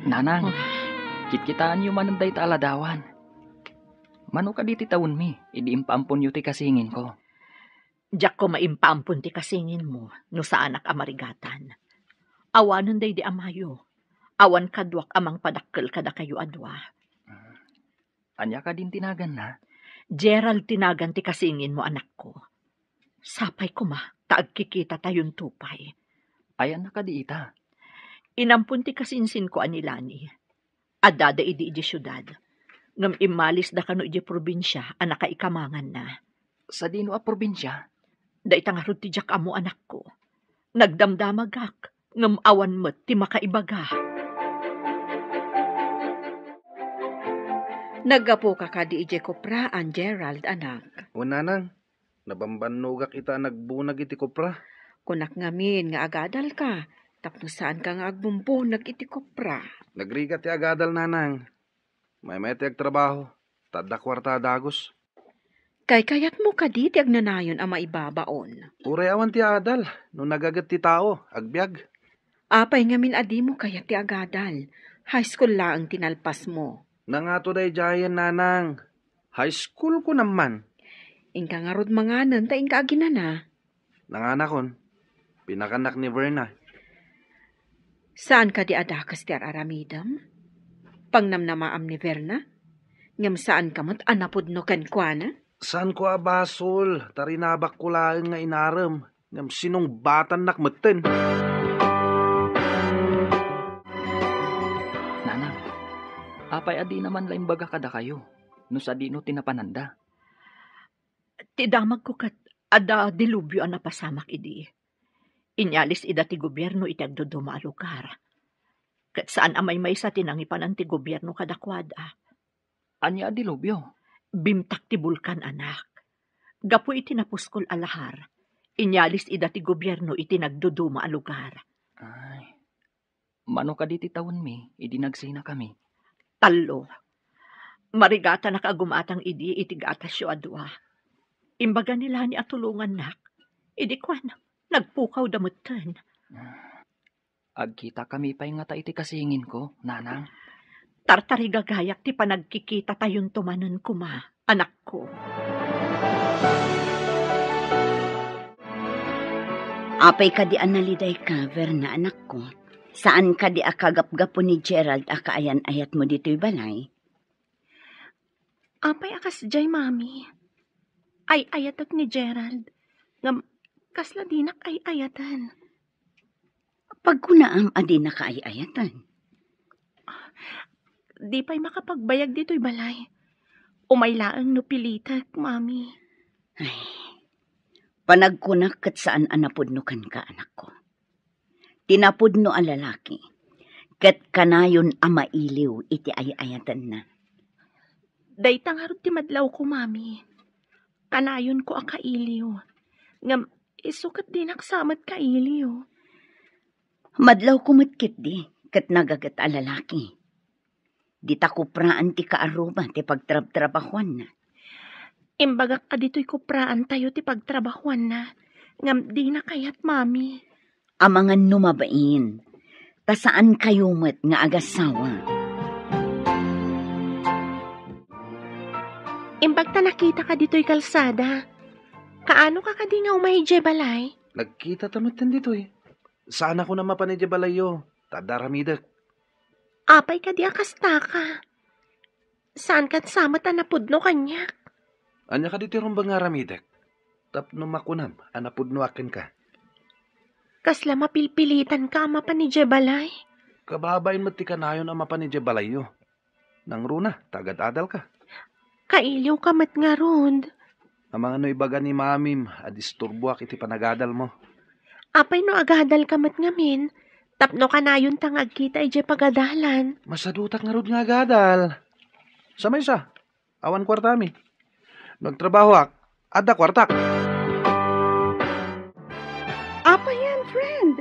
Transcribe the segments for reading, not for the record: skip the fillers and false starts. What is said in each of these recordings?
Nanang, kitkitaan yu mananday ta aladawan. Mano ka di ti taon mi, idi impaampon yu ti kasingin ko. Diyak ko maimpaampun ti kasingin mo, no sa anak amarigatan. Awanon day di amayo. Awan kadwak amang padakkel kada kayo adwa. Anya ka din tinagan na? Gerald tinagan ti kasingin mo anak ko. Sapay ko ma, taagkikita tayon tupay. Ayan na ka di ita. Inampun ti kasinsin ko anilani. Adada idi syudad. Ngam imalis da kano iji probinsya, anak ikamangan na. Sa dino a probinsya? Da itangarod ti jak amo anak ko. Nagdamdamagak, ngam awan met ti makaibaga. Nagapo ka di ije kopraan, Gerald, anak. O nanang, nabambanugak ita nagbunag iti kopra. Kunak ngamin nga agadal ka, tapno saan ka nga agbumpunag iti kopra. Nagrigat ti agadal nanang. May trabaho, tada kwarta dagos. Kay kayat mo ka di ti agnanayon ang maibabaon. Uray awan ti adal, no nagagat ti tao, agbyag. Apay ngamin adi mo kayat ti agadal. High school lang tinalpas mo. Nangato day jayan nanang. High school ko naman. Ingka nga rod manganan, ta ingka aginana. Nanganakon, pinakanak ni Verna. Saan ka di adakas ti aramidam? Pangnamnamaam ni Verna? Ngam saan kamot anapod no kankwana? Saan ko abasol? Tarinabak ko lang nga inaram. Ngam sinong batan nakmeten. Nanang, apay adi naman laimbaga kada kayo. No sa dino tinapananda. Tidamag ko kat ada dilubyo ang napasamak idi. Inyalis ida ti gobyerno iti agdoduma a lugar. Kat saan amay may sa tinangipan ang ti gobyerno kadakwada. Anya adilubyo? Bimtak ti bulkan anak. Gapu iti napuskol alahar. Inyalis ida ti gobyerno iti nagdoduma a lugar. Ay, mano ka di ti taon mi, idi nagsina kami. Talo. Marigata nakagumatang idi iti gatas yu adwa. Imbaga nila ni atulungan nak. Idi kwan, nagpukaw damutan. Agkita kami pa'y nga ta iti kasingin ko, nanang. Tartari gagayak ti panagkikita tayon tumanon kuma, anak ko. Apay ka di analiday ka, Verna, anak ko. Saan ka di akagap-gapo ni Gerald akaayan-ayat mo dito'y balay? Apay akas jay, mami. Ay ayatak ni Gerald. Ngam, kasla dinak ay ayatan. Pagkunaam adi na kaay-ayatan. Di pa'y makapagbayag dito'y balay. Umaylaang no pilitak, mami. Ay, panagkunak kat saan anapudnukan ka, anak ko. Tinapudno ang lalaki. Kat kanayon amailiw iti ay-ayatan na. Daytang harot ti madlaw ko, mami. Kanayon ko ang kailiw. Ngam, isukat din aksamat kailiw. Madlaw kumatkit di, kat nagagat ang lalaki. Di takupraan ti kaaruba ti pagtrab-trabahuan na. Imbagak ka dito'y kupraan tayo ti pagtrabahuan na. Ngam di na kayat, mami. Amangan numabain, ta saan kayo met nga agasawa. Imbag ta nakita ka dito'y kalsada. Kaano ka kadi nga umahidje balay? Nagkita tamutin dito eh. Saan ako na mapanidya balayo? Tadaramidak. Apay ka di akasta ka. Saan ka sama ta napudno kanya? Anya ka dito rumbang nga ramidak? Tapno makunam, anapudno akin ka. Kasla mapilpilitan ka mapanidje balay? Kababain mo ti kanayon ang mapanidya balayo. Nang runa, tagad-adal ka. Kailiw ka mat nga rod. Ang mga ibaga ni mamim, adisturbuak iti panagadal mo. Apay no agadal ka mat ngamin. Tapno ka na yun tangag kita ije pagadalan. Masadutak nga rod nga agadal. Samay sa, awan kwartami. Nagtrabaho ak, ada kwartak. Apa yan, friend?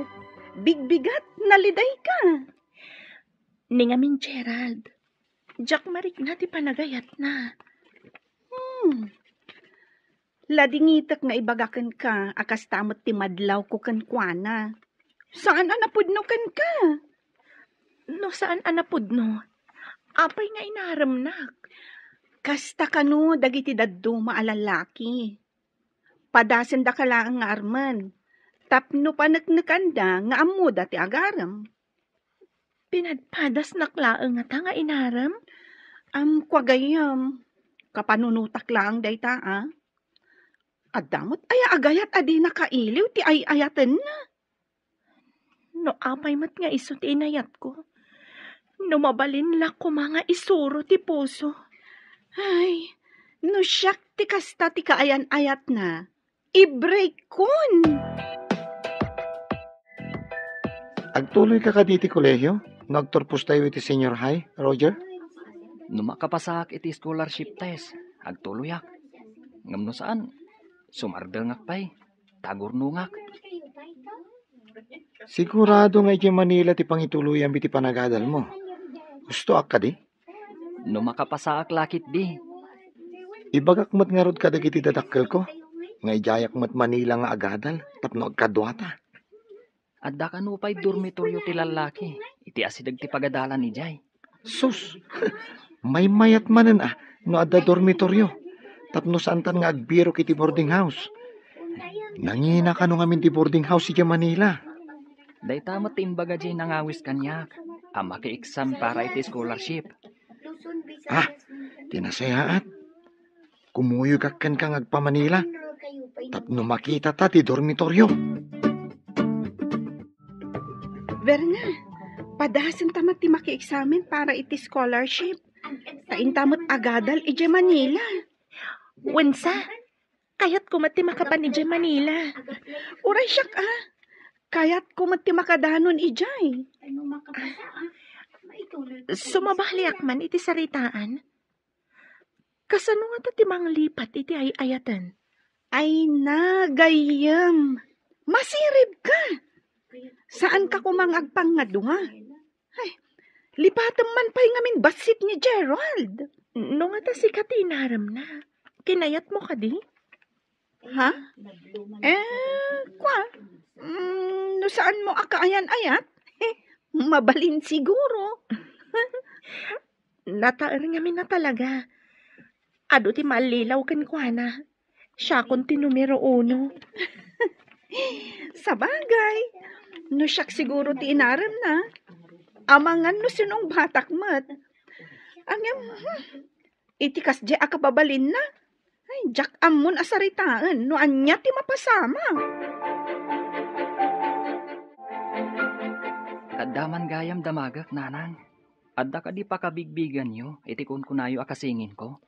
Bigbigat, naliday ka. Ningamin Gerald. Jack marik na ti panagayat na. Ladingitak nga ibagakan ka, akas tamot ti madlaw ko kankwana. Saan anapudno kan ka? No saan anapod no? Apay nga inaramnak. Kasta kano dagiti daddo maalalaki. Padasen da kalaang nga arman. Tapno panagnakanda nga ammo dati agaram. Pinadpadas naklaang nga ta nga inaram? Kwagayam. Kapanunutak lang dayta Adamot ay agayat adi nakailiw ti ay ayatan na. No apay mat nga iso ti inayat ko. No mabalin la ko mga isuro ti puso. Ay, no siyak ti kasta ti kaayan-ayat na. I-break kun. Agtuloy ka diti kolehyo? Nagturpos tayo iti senior high, Roger? No makapasak iti scholarship test, agtuluyak. Ngam no saan, sumardengak pa'y, tagurnungak. Sigurado nga iti Manila ti pangituluyan biti panagadal mo. Gusto ak ka di? No makapasak lakit di. Ibagak mat nga rod ka dagiti dadakkel ko. Nga ijayak mat Manila nga agadal, tapno agkadwata. Adda ka no pa'y dormitoryo ti lalaki, iti asidag ti pagadalan ni Jay. Sus, may mayat manen no adda dormitoryo. Tapno santan nga agbiro kiti boarding house. Nangina ka no ngamin ti boarding house iti Manila. Day tamot ti imbaga Jay nangawis kanyak. Maki-exam para iti scholarship. Tinasayaat. Kumuyog akan kang agpa-Manila. Tapno makita ta ti dormitoryo. Verna, padasen tamat ti maki-examen para iti scholarship. Tain tamat agadal iti Manila. Wensa, kayat ko mati makapan iti Manila. Uray siyak Kayat ko mati makadanon ijay. Sumabahliak man iti saritaan. Kasano nga ti mga lipat iti ay ayatan? Ay na, gayam. Masirib ka. Saan ka kumang agpangadunga? Ay, lipatan man pa'y ngamin basit ni Gerald. No nga ta si Katinaram na. Kinayat mo ka di? Ha? No saan mo akaayan-ayat? Mabalin siguro. Nataer ngamin na talaga. Ado ti malilaw kan kwa na. Siya kon ti numero 1. Sa bagay, no siyak siguro ti inaram na. Amangan no sinong batak mat. Angem, itikas di akababalin na. Ay, jak amon asaritaan, no anya ti mapasama. Kaddaman gayam damagak, nanang. Adda ka di pa kabigbigan nyo, iti kun kunayo akasingin ko.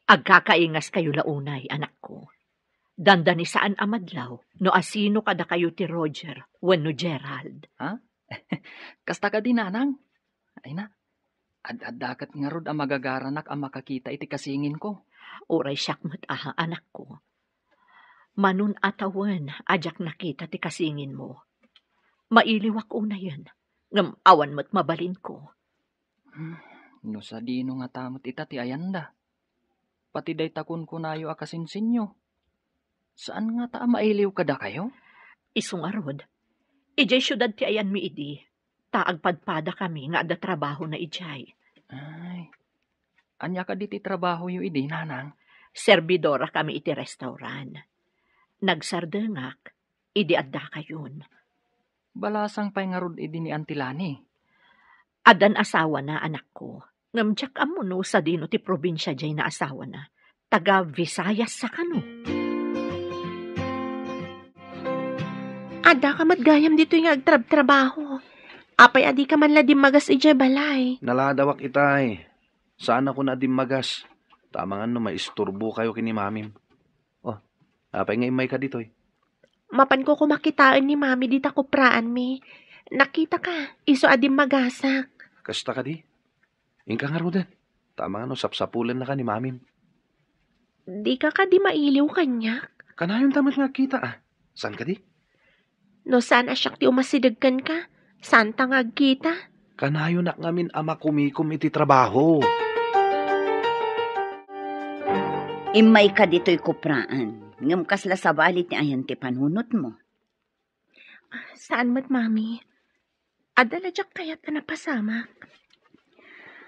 Agkakaingas kayo launay, anak ko. Dandani saan amadlaw, no asino kada kayo ti Roger, wenno Gerald. Kasta ka di, nanang. Ay na, addakat nga rod ang magagaranak ang makakita iti kasingin ko. Uray siyakmat anak ko. Manun atawan, ajak nakita ti kasingin mo. Mailiwak una yan, ngam awan mo't mabalin ko. No sa dino nga tamot ita ti ayanda. Pati day takun kunayo akasinsinyo. Saan nga ta mailiw kada kayo? Isungarod, ijay syudad ti ayan mi idi. Taagpadpada kami nga ada trabaho na ijay. Ay, anya ka di ti trabaho yu idi, nanang? Servidora kami iti restaurant. Nagsardengak, idi adda kayon. Balasang pa'y nga rod idi ni Antilani. Adan asawa na, anak ko. Ngamjak amuno sa dino ti probinsya jay na asawa na. Taga Visayas sa kano. Ada ka matgayam dito yung agtrab-trabaho. Apay adi ka man ladim magas ijay balay. Naladawak itay. Saan ako na magas? Tamangan no, maisturbo kayo kini mamim. Apay nga imay ka dito Mapan ko kumakitaan ni mami dita ko praan mi. Nakita ka, iso adim magasak. Kasta ka di? Ingka nga rodan. Tamangan no, sapsapulan na ka ni mamim. Di ka di mailiw kanyak. Kanayon tamat nga kita Saan ka di? No saan asyak ti umasidagkan ka? Saan tangag kita? Kanayon nak ngamin ama kumikum iti trabaho. Imay ka dito'y kupraan. Ngam kasla sa balit ni ayan ti panunot mo. Saan mat, mami? Adala jak kayat napasamak.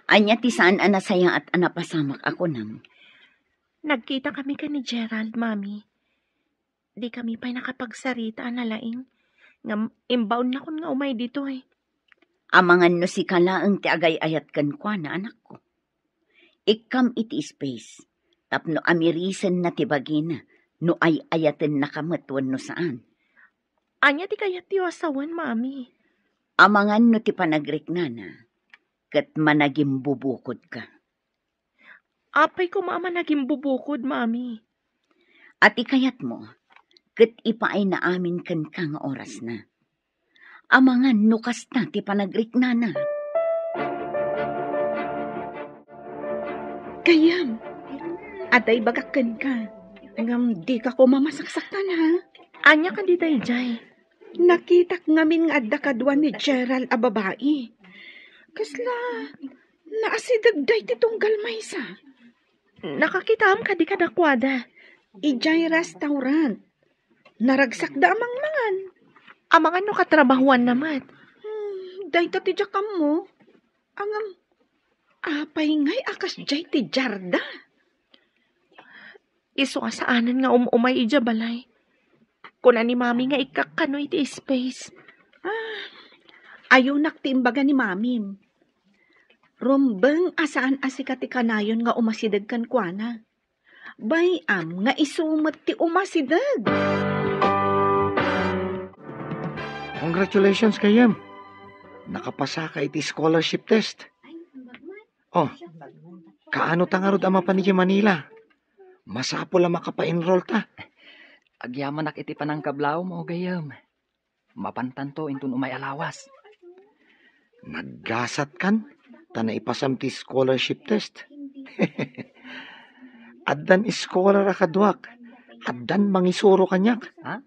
Anya ti saan anasaya at anapasamak ako nang. Nagkita kami ka ni Gerald, Mami. Di kami pa'y nakapagsarita na laing. Nga inbound na kun nga umay dito eh. Amangan no si kalaang ti agay-ayat kan kwa na anak ko. Ikam iti space. Tapno amirisen na ti bagina. No ay ayaten na kamatwan no saan. Anya ti kayat ti asawan, Mami. Amangan no ti panagriknana. Kat managim bubukod ka. Apay ko mama naging bubukod, Mami. At ikayat mo, kat ipaay na amin kan kang oras na. Amangan nukas na ti panagriknana. Gayam, aday bagakan ka. Ngam di ka ko mamasaksaktan ha. Anya ka di dayjay. Nakitak ngamin nga adda kadwa ni Gerald a babae. Kasla, naasidagday ti tunggal maysa. Nakakitaam ka di ka dakwada. Ijay restaurant. Naragsak da amang mangan. Amangan no katrabahuan naman. Day ta ti jakam mo. Angam, apay ngay akas jay ti jarda. Iso asaanan nga umay ija balay. Kuna ni Mami nga ikakano iti space. Ayaw naktimbaga ni mamim. Rumbeng asaan asikati kanayon nga umasidag kan kuana. Bayam nga isumat ti umasidag. Congratulations kayam. Nakapasa ka iti scholarship test. Oh, kaano tangarod ama pa ni Manila? Masapol ang makapa-enroll ta. Agyaman iti panang kablaw mo, gayam. Mapantanto intun umay alawas. Naggasat kan? Ta na ipasam ti scholarship test. Addan scholar akadwak. Addan mangisuro kanyak. Ha?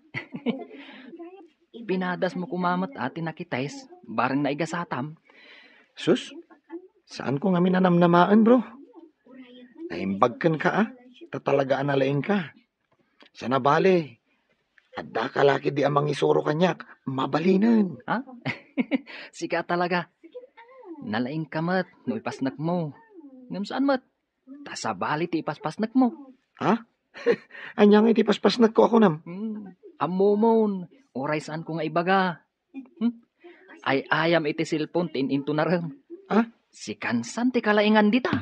Pinadas mo kumamat ati nakitais, bareng na igasatam. Sus, saan ko nga minanamnamaan bro? Naimbagkan ka tatalagaan na laing ka. Sana bale, adda ka laki di amang isuro kanyak, mabalinan. Ha? Sika talaga. Nalaing kamat, no ipasnak mo. Ngam saan mat? Tasabali ti ipaspasnak mo. Ha? Anyang iti paspasnak ko ako nam. Amomon, oray saan ko nga ibaga. Ay ayam iti silpon tin into na rin. Ha? Si kansan ti kalaingan dita.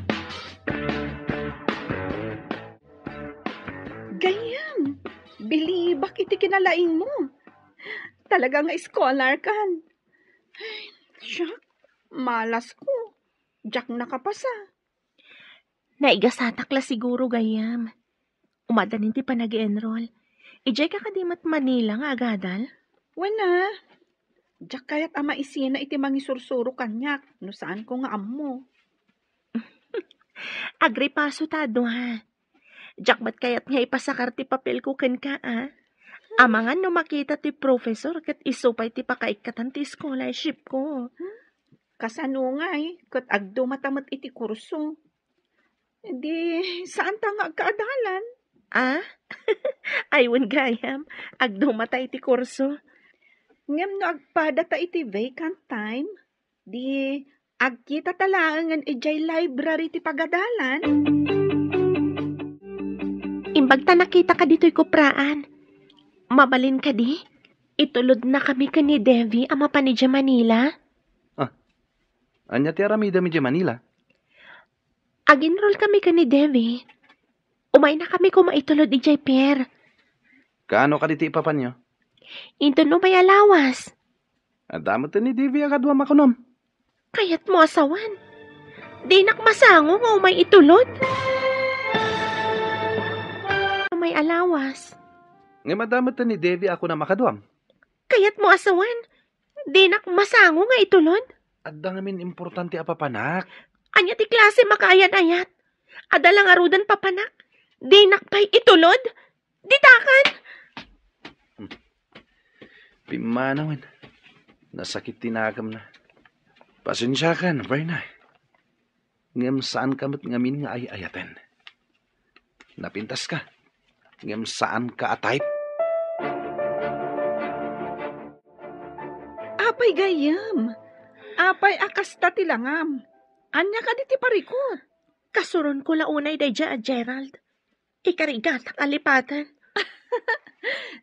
Gayam, bilibak iti kinalaing mo. Talaga nga scholar kan. Ay, syak, malas ko. Jak nakapasa. Naigasatak la siguro gayam. Umadanin ti pa nag-enroll. Ijay ka kadimat Manila nga agadal? Wala. Jak kayat ama isina iti mangisursuro kanyak. No saan ko nga amo. Agripaso tado ha. Jak ba't kayat nga ipasakar ti papel ko ken ka Amangan no makita ti professor kat isupay ti pakaikatan ti scholarship ko. Kasanungay, kat agdo matamat iti kurso. Di, saan ta nga agkaadalan? Aywan gayam, agdo matay ti kurso. Ngem no agpada ta iti vacant time, di agkita talangan ijay library ti pagadalan. Imbag ta nakita ka dito'y kupraan. Mabalin ka di? Itulod na kami ka ni Devi ama pa ni Manila. Anya ti aramida mi Manila? Aginroll kami ka ni Devi. Umay na kami kumaitulod ijay Pierre. Kaano ka diti ipapan nyo? Into no may alawas. Adamot ni Devi akadwa makunom. Kayat mo asawan. Di nakmasango nga umay itulod. May alawas. Nga madamot ni Devi ako na makadwam. Kayat mo asawan. Di nakmasango nga itulod. Adda ngamin importante apapanak. Anya ti klase makaayat-ayat. Adalang arudan papanak. Di nakpay itulod. Ditakan. Pimanawan. Nasakit tinagam na. Pasensya ka na, Berna. Ngam saan kamot ngamin nga ay-ayatan. Napintas ka. Ngam saan ka atayp. Apay gayam, Apay akas ta tilangam. Anya ka di ti parikot. Kasuron ko launay day dya, Gerald. Ikarigatak alipatan.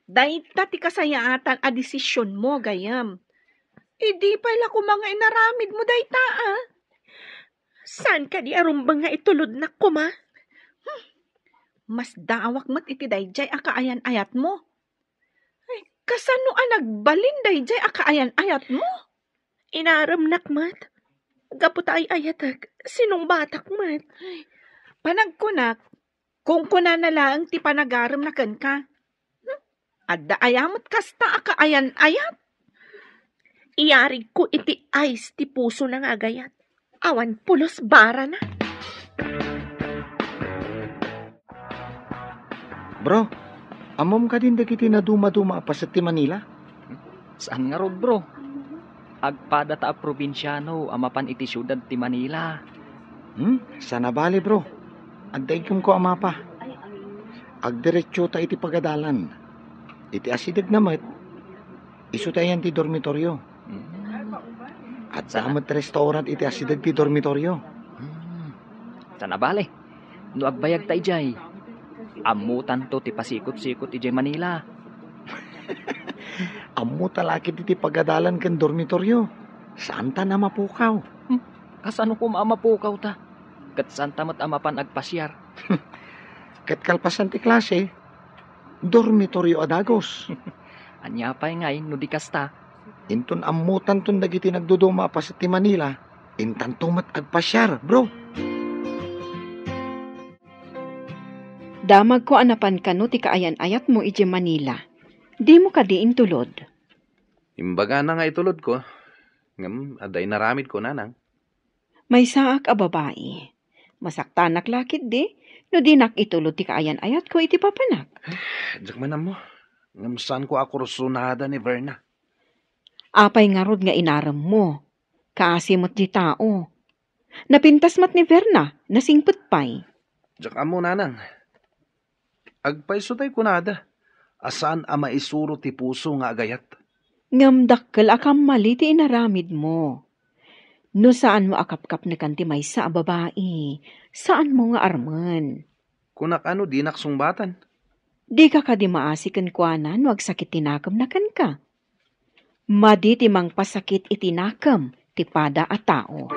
Dahita ti kasayaatan a desisyon mo, gayam. Idi pala ko mga inaramid mo, dahita, ah. Saan ka di arumbang nga itulod na kuma? Mas daawak mo't iti dayjay a kaayan-ayat mo. Ay, kasano a nagbalin dayjay a kaayan-ayat mo? Inaram nakmat. Gaputa ay ayatag. Sinong batak mat? Panagkunak, kung kuna na lang ti panagaram na ken ka. Adda ayamot kasta a kaayan-ayat. Iyarig ko iti ice ti puso ng agayat. Awan pulos bara na. Bro, amom ka din dagiti na duma-duma pa sa ti Manila? Saan nga rod, bro? Agpada ta a probinsyano, amapan iti syudad ti Manila. Sana bali, bro. Agdaigam ko ama pa. Agdiretso ta iti pagadalan. Iti asidag namat. Isu tayan ti dormitoryo. At damat restaurant iti asidag ti dormitoryo. Sana bale. No agbayag tayo jay. Amutan to ti pasikot-sikot iti Manila. Amo talakit iti pagadalan ken dormitoryo. Saan ta na mapukaw? Kasano ko maamapukaw ta? Kat saan tamat amapan agpasyar? Kat kalpasan ti klase, dormitoryo adagos. Anya pa'y ngay, no di kasta. Inton amutan ton dagiti nagduduma pa sa ti Manila, intan tumat agpasyar, bro. Damag ko anapan kano ti kaayan-ayat mo iti Manila. Di mo kadiin tulod. Imbaga na nga itulod ko. Ngam, aday naramid ko nanang. May saak a babae. Masaktanak lakit di, no di nakitulod ti kaayan-ayat ko iti papanak. Diyak man mo. Ngam saan ko ako rusunada ni Verna. Apay nga rod nga inaram mo. Kaasimot di tao. Napintas mat ni Verna, nasingput pay. Diyak amo nanang. Agpaiso tayo kunada. Asaan a maisuro ti puso nga agayat. Ngamdakkel akam mali ti inaramid mo. No saan mo akapkap na kanti may sa babae? Saan mo nga arman? Kunak ano di naksungbatan. Di ka di maasikan kuanan wag sakit tinakam na kan ka. Madi ti mang pasakit itinakam ti pada a tao.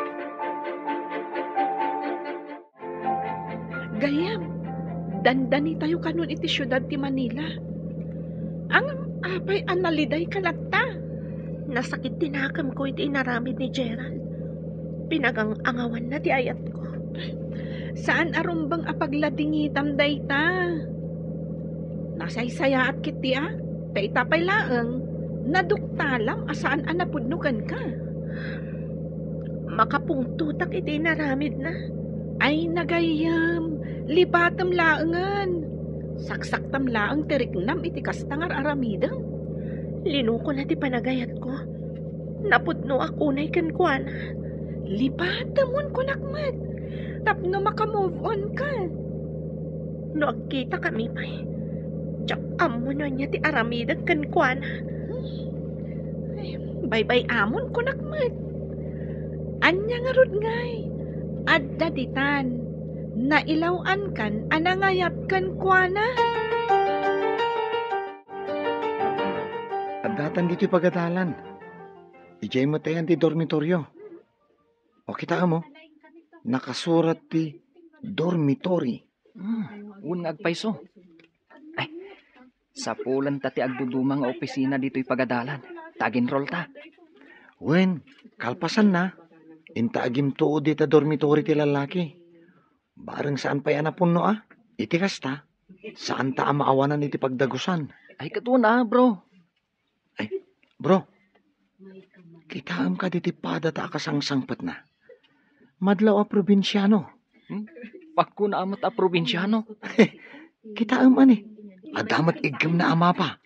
Gayam, dandani tayo kanon iti syudad ti Manila. Ang apay analiday kalatta. Nasakit tinakam ko iti inaramid ni Gerald. Pinagang angawan na ti ayat ko. Saan arumbang apagladingitam dayta? Nasaysaya at kiti ah. Dayta pay laeng. Naduktalam asaan anapudnukan ka. Makapungtutak iti inaramid na. Ay nagayam. Lipatam laengan. Saksaktam laeng tiriknam iti kastangar aramidang. Linuko na ti panagayat ko. Napudno akunay kan kuana. Lipatamon ko nakmat. Tapno makamove on ka. No agkita kami pa'y. Tsak amo na niya ti aramidag kan kuana. Bye-bye amon ko nakmat. Anya nga rod ngay. Adda ditan. Nailawan kan anangayat kan kuana. Adatan dito'y pagadalan. Ijay mo tayan ti dormitoryo. O kita mo, nakasurat ti dormitory. Un nga agpaiso. Ay, sa pulan tati agdudumang nga opisina dito'y pagadalan. Tagin-roll ta. Wen, kalpasan na. Inta agim tuod di ta dormitory ti lalaki. Bareng saan pa yan apuno ah. Iti kasta. Saan ta maawanan iti pagdagusan. Ay, katuna, bro. Bro, kitaam ka diti pada ta akasangsangpat na. Madlaw a probinsyano. Pakko na amat a probinsyano. Kitaam ani. Adamat igam na ama pa.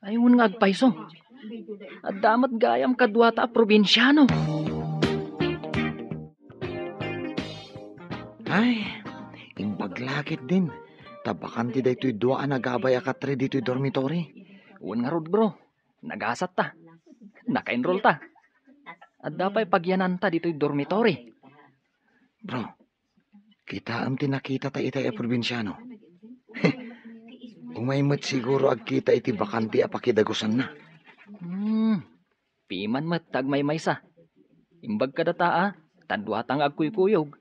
Ayun nga agpaiso. Adamat gayam kadwa ta a probinsyano. Ay, imbaglakit din. Tabakan ti daytoy dua nagabay akatre dito'y dormitory. Un nga rod, bro. Nagasat ta. Naka-enroll ta. At dapat pagyanan ta dito'y dormitory. Bro, kita am tinakita ta itay a probinsyano. Umaymot siguro ag kita iti bakanti a pakidagusan na. Piman mat tagmay maysa. Imbag ka data tadwatang agkuykuyog.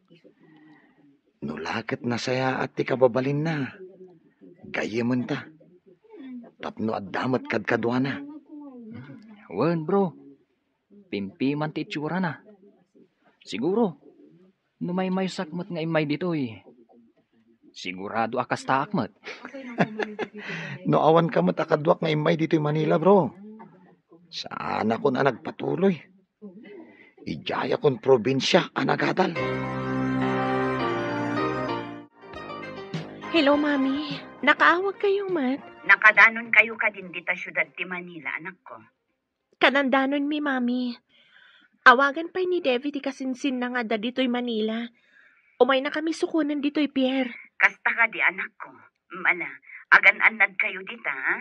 Nulaket na saya at ti kababalin na. Gayeman ta. Tapno at damat kadkadwa na. Wen bro, pimpiman ti itsura na. Siguro, numay sakmat nga imay dito'y. Sigurado akas taakmat. No awan ka matakadwak nga imay dito'y Manila, bro. Saan ako na nagpatuloy? Ijaya kon probinsya anagadal. Hello, Mami. Nakaawag kayo, Mat. Nakadanon kayo ka din dita syudad ti Manila, anak ko. Kanandanon mi, Mami. Awagan pa ni Devi ti kasinsin na nga da dito'y Manila. Umay na kami sukunan dito'y Pierre. Kasta ka di, anak ko. Mana, agan-anad kayo dita, ha?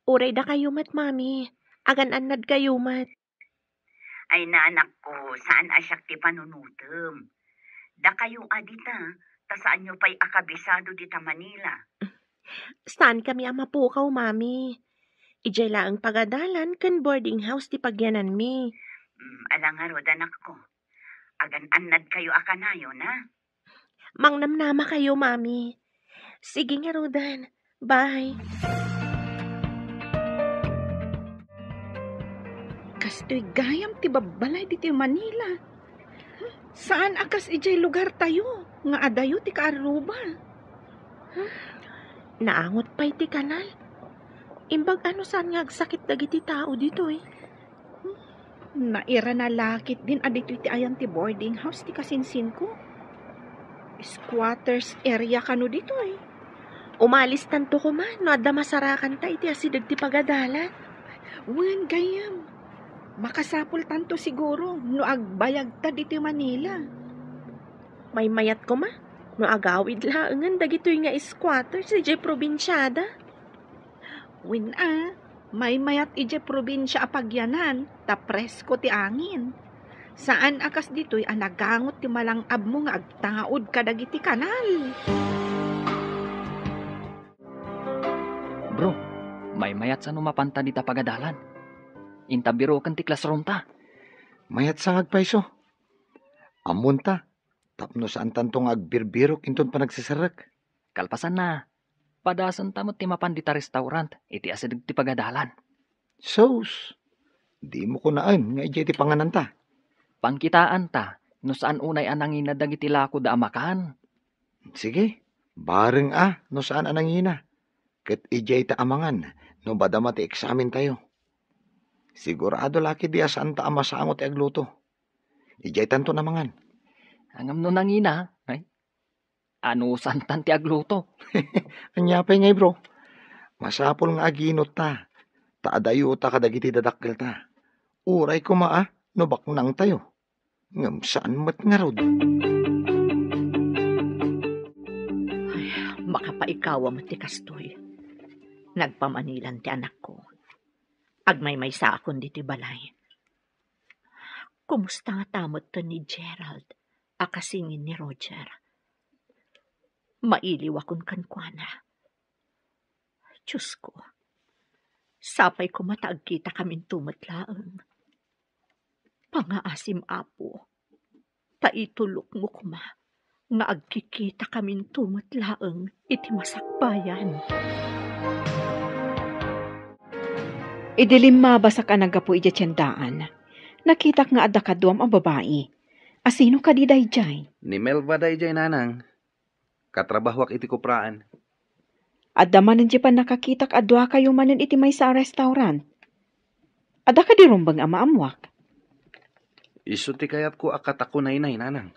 Uray da kayo, Mat, Mami. Agan-anad kayo, Mat. Ay na, anak ko, saan asyak ti panunutem? Da kayo adita, ta saan nyo pa'y akabisado dita Manila? Saan kami ang mapukaw, Mami? Ijay laang pagadalan kan boarding house ti pagyanan mi. Alang nga rod, anak ko. Agan-anad kayo akanayo na. Mangnamnama kayo, Mami. Sige nga, Rodan. Bye. Kastoy gayam ti babalay diti Manila. Saan akas ijay lugar tayo? Nga adayo ti Kaaruba. Naangot pa iti kanal. Imbag ano saan nga agsakit dagiti tao dito eh. Naira na lakit din adito iti ayan ti boarding house ti kasinsin ko. Squatters area kano dito eh. Umalis tanto ko man, no adda masarakan ta iti asidag ti pagadalan. Wen gayam. Makasapol tanto siguro no agbayag ta dito Manila. May mayat ko ma, no agawid laangan dagitoy nga squatters di jay probinsyada. Wen may mayat ije probinsya apagyanan, ta presko ti angin. Saan akas dito'y anagangot ti malangab mo nga agtaod kadagiti kanal. Bro, may mayat sa numapanta dita pagadalan. Intabiro kan ti classroom ta. Mayat sangag paiso. Amun ta. Tapno saan tantong agbirbirok inton pa nagsisarak. Kalpasan na. Padasan tamot ti mapan dita restaurant. Iti asidag ti pagadalan. Sos. Di mo kunaan nga ije ti panganan ta. Pangkitaan ta. No saan unay anangin na dagiti lako da amakan. Sige. Bareng no saan anangina. Ket ije ta amangan. No badama ti eksamen tayo. Sigurado laki di asaan ta amasangot ti agluto. Ije tanto namangan. Angam no nangina. Ay? Ano santan ti agluto? Anyapay ngay bro. Masapol nga aginot ta. Taadayo ta kadagiti dadakkel ta. Uray ko no baknang tayo. Ngam saan mat nga rod. Ay, makapaikawa mo ti kastoy. Nagpamanilan ti anak ko. Agmay sa akon diti balay. Kumusta nga tamot to ni Gerald? Akasingin ni Roger. Mailiw akon kankwana. Diyos ko. Sapay ko mataagkita kaming tumatlaang. Pangaasim apo. Taitulok mo kuma. Nga agkikita kaming tumatlaang iti masakbayan. Idilim mabasak ang nagapu iti tiyandaan. Nakitak nga adda kaduam ang babae. Asino ka di dayjay? Ni Melba dayjay nanang. Katrabahwak iti kupraan. Adda manan di pa nakakitak adwa kayo manan iti may sa restaurant. Adda ka di rumbang amaamwak. Isu ti kayat ko akatako na inay nanang.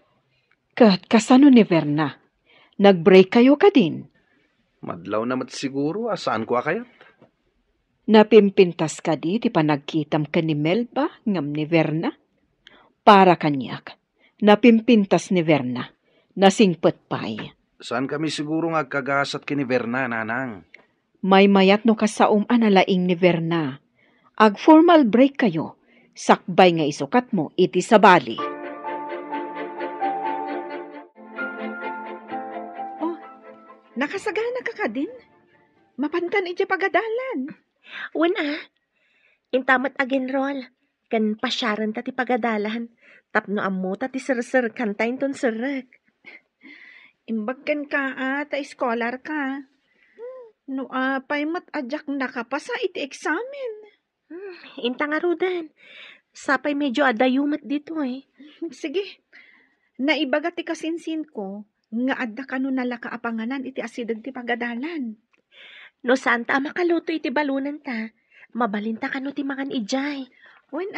Kat kasano ni Verna? Nag-break kayo ka din. Madlaw namat siguro asaan ko akayat. Napimpintas ka di ti panagkitam ka ni Melba ngam ni Verna. Para kanyak. Napimpintas ni Verna. Nasingpet pay. Saan kami siguro nga agkagasat kini Verna, nanang? May mayat no kasaum analaing ni Verna. Ag formal break kayo. Sakbay nga isukat mo iti sabali. Nakasagana ka din? Mapantan iti pagadalan. Wen intamat again roll. Kan pasyaran ta ti pagadalan. Tapno ammo ta ti sir kantayin ton sirek. Imbagkan ka ta scholar ka. No apay mat adyak nakapasa iti examen. Inta nga rudan. Sapay medyo adayumat dito Sige, naibaga ti kasinsin ko, nga adda ka no nalaka apanganan iti asidag ti pagadalan. No saan ta makaluto iti balunan ta. Mabalinta ka no ti mangan ijay. Wen